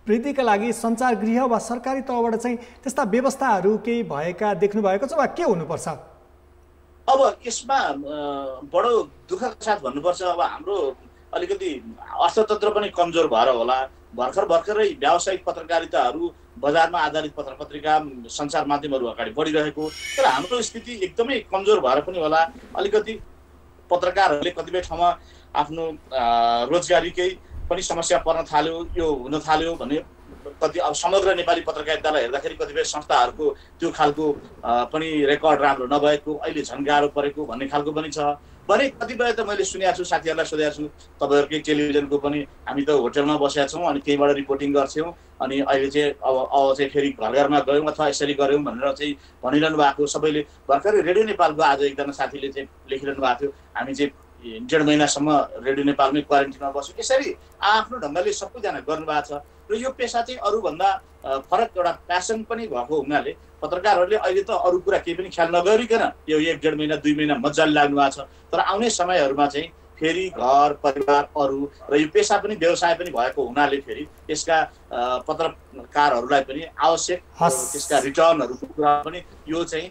Speaker 2: वृद्धिका लागि सञ्चार गृह वा सरकारी तहबाट चाहिँ त्यस्ता व्यवस्थाहरू केही भएका देख्नु भएको छ वा के हुनुपर्छ?
Speaker 6: अब यसमा बडो दुःखका साथ भन्नुपर्छ, अब हाम्रो अलिकति अर्थतन्त्र पनि कमजोर भएर होला, भर्खरै व्यावसायिक पत्रकारिताहरू बजारमा आधारित पत्रपत्रिका सञ्चार माध्यमहरू अगाडि बढिरहेको, तर हाम्रो स्थिति एकदमै कमजोर भएर पनि होला। अलिकति पत्रकारहरूले कतिपय ठाउँमा आफ्नो रोजगारीकै पनि समस्या पर्न थाल्यो, यो हुन थाल्यो भने कति अब समग्र नेपाली पत्रकारितालाई हेर्दाखेरि कतिपय संस्थाहरूको त्यो खालको पनि रेकर्ड राम्रो नभएको, अहिले झन् गाह्रो परेको भन्ने खालको पनि छ भने कतिपय त मैले सुनेको छु, साथीहरूलाई सोधेको छु, तपाईँहरूकै टेलिभिजनको पनि हामी त होटलमा बसेका छौँ अनि त्यहीँबाट रिपोर्टिङ गर्थ्यौँ अनि अहिले चाहिँ अब चाहिँ फेरि घर घरमा गयौँ अथवा यसरी गऱ्यौँ भनेर चाहिँ भनिरहनु भएको। सबैले भर्खरै रेडियो नेपालको आज एकजना साथीले चाहिँ लेखिरहनु भएको थियो, हामी चाहिँ 1.5 महिनासम्म रेडियो नेपालमै क्वारेन्टिनमा बस्यौँ। यसरी आफ्नो ढङ्गले सबैजना गर्नुभएको छ र यो पेसा चाहिँ अरूभन्दा फरक एउटा प्यासन पनि भएको हुनाले पत्रकारहरूले अहिले त अरू कुरा केही पनि ख्याल नगरिकन यो 1.5 महिना 2 महिना मजाले लाग्नु भएको छ, तर आउने समयहरूमा चाहिँ फेरि घर परिवार अरू र यो पेसा पनि व्यवसाय पनि भएको हुनाले फेरि यसका पत्रकारहरूलाई पनि आवश्यक त्यसका रिटर्नहरूको कुरा पनि यो चाहिँ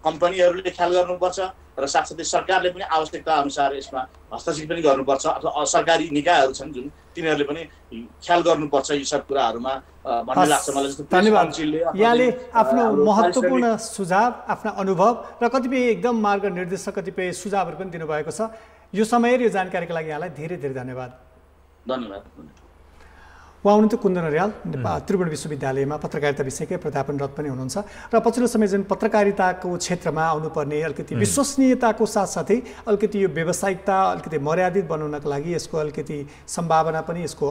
Speaker 6: कम्पनीहरूले ख्याल गर्नुपर्छ र साथसाथै सरकारले पनि आवश्यकता अनुसार यसमा हस्तक्षेप पनि गर्नुपर्छ अथवा सरकारी निकायहरू छन् जुन तिनीहरूले पनि ख्याल गर्नुपर्छ यी सब कुराहरूमा भन्ने लाग्छ मलाई। जस्तो
Speaker 2: धन्यवाद। यहाँले आफ्नो महत्त्वपूर्ण सुझाव, आफ्ना अनुभव र कतिपय एकदम मार्गनिर्देशक कतिपय सुझावहरू पनि दिनुभएको छ। यो समय र यो जानकारीका लागि यहाँलाई धेरै धेरै धन्यवाद।
Speaker 6: धन्यवाद।
Speaker 2: उहाँ हुनुहुन्थ्यो कुन्दन अर्याल, त्रिभुवन विश्वविद्यालयमा पत्रकारिता विषयकै प्राध्यापनरत पनि हुनुहुन्छ र पछिल्लो समय जुन पत्रकारिताको क्षेत्रमा आउनुपर्ने अलिकति विश्वसनीयताको साथसाथै अलिकति यो व्यावसायिकता अलिकति मर्यादित बनाउनका लागि यसको अलिकति सम्भावना पनि, यसको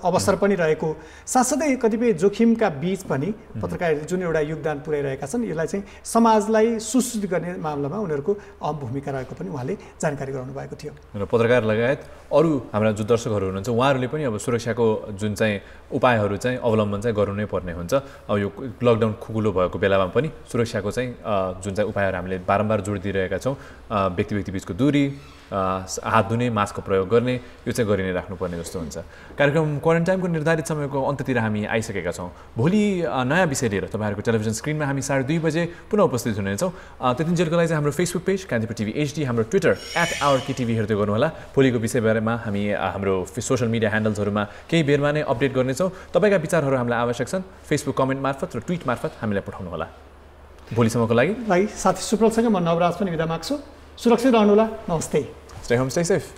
Speaker 2: अवसर पनि रहेको साथसाथै कतिपय जोखिमका बीच पनि पत्रकारिता जुन एउटा योगदान पुर्याइरहेका छन् यसलाई चाहिँ समाजलाई सुसूचित गर्ने मामलामा उनीहरूको अहम भूमिका रहेको पनि उहाँले जानकारी गराउनु भएको थियो।
Speaker 1: र पत्रकार लगायत अरू हाम्रा जो दर्शकहरू हुनुहुन्छ उहाँहरूले पनि अब सुरक्षाको जुन चाहिँ उपायहरू चाहिँ अवलम्बन चाहिँ गर्नु नै पर्ने हुन्छ। अब यो लकडाउन खुकुलो भएको बेलामा पनि सुरक्षाको चाहिँ जुन चाहिँ उपायहरू हामीले बारम्बार जोड दिइरहेका छौँ, व्यक्ति बिचको दूरी, हात धुने, मास्कको प्रयोग गर्ने, यो चाहिँ गरि नै राख्नुपर्ने जस्तो हुन्छ। कार्यक्रम क्वारेन्टाइनको निर्धारित समयको अन्त्यतिर हामी आइसकेका छौँ। भोलि नयाँ विषय लिएर तपाईँहरूको टेलिभिजन स्क्रिनमा हामी 2:30 बजे पुनः उपस्थित हुनेछौँ। त्यतिन्जेलको लागि चाहिँ हाम्रो Facebook page Kantipur TV HD, हाम्रो ट्विटर @OurKTV हेर्दै गर्नुहोला। भोलिको विषयबारेमा हामी हाम्रो सोसियल मिडिया ह्यान्डल्सहरूमा केही बेरमा नै अपडेट गर्नेछौँ। तपाईँका विचारहरू हामीलाई आवश्यक छन्, फेसबुक कमेन्ट मार्फत र ट्विट मार्फत हामीलाई पठाउनुहोला। भोलिसम्मको लागि
Speaker 2: साथी सुप्रलसँग म नवराज पनि बिदा माग्छु। सुरक्षित रहनुहोला। नमस्ते।
Speaker 1: Stay home, stay safe.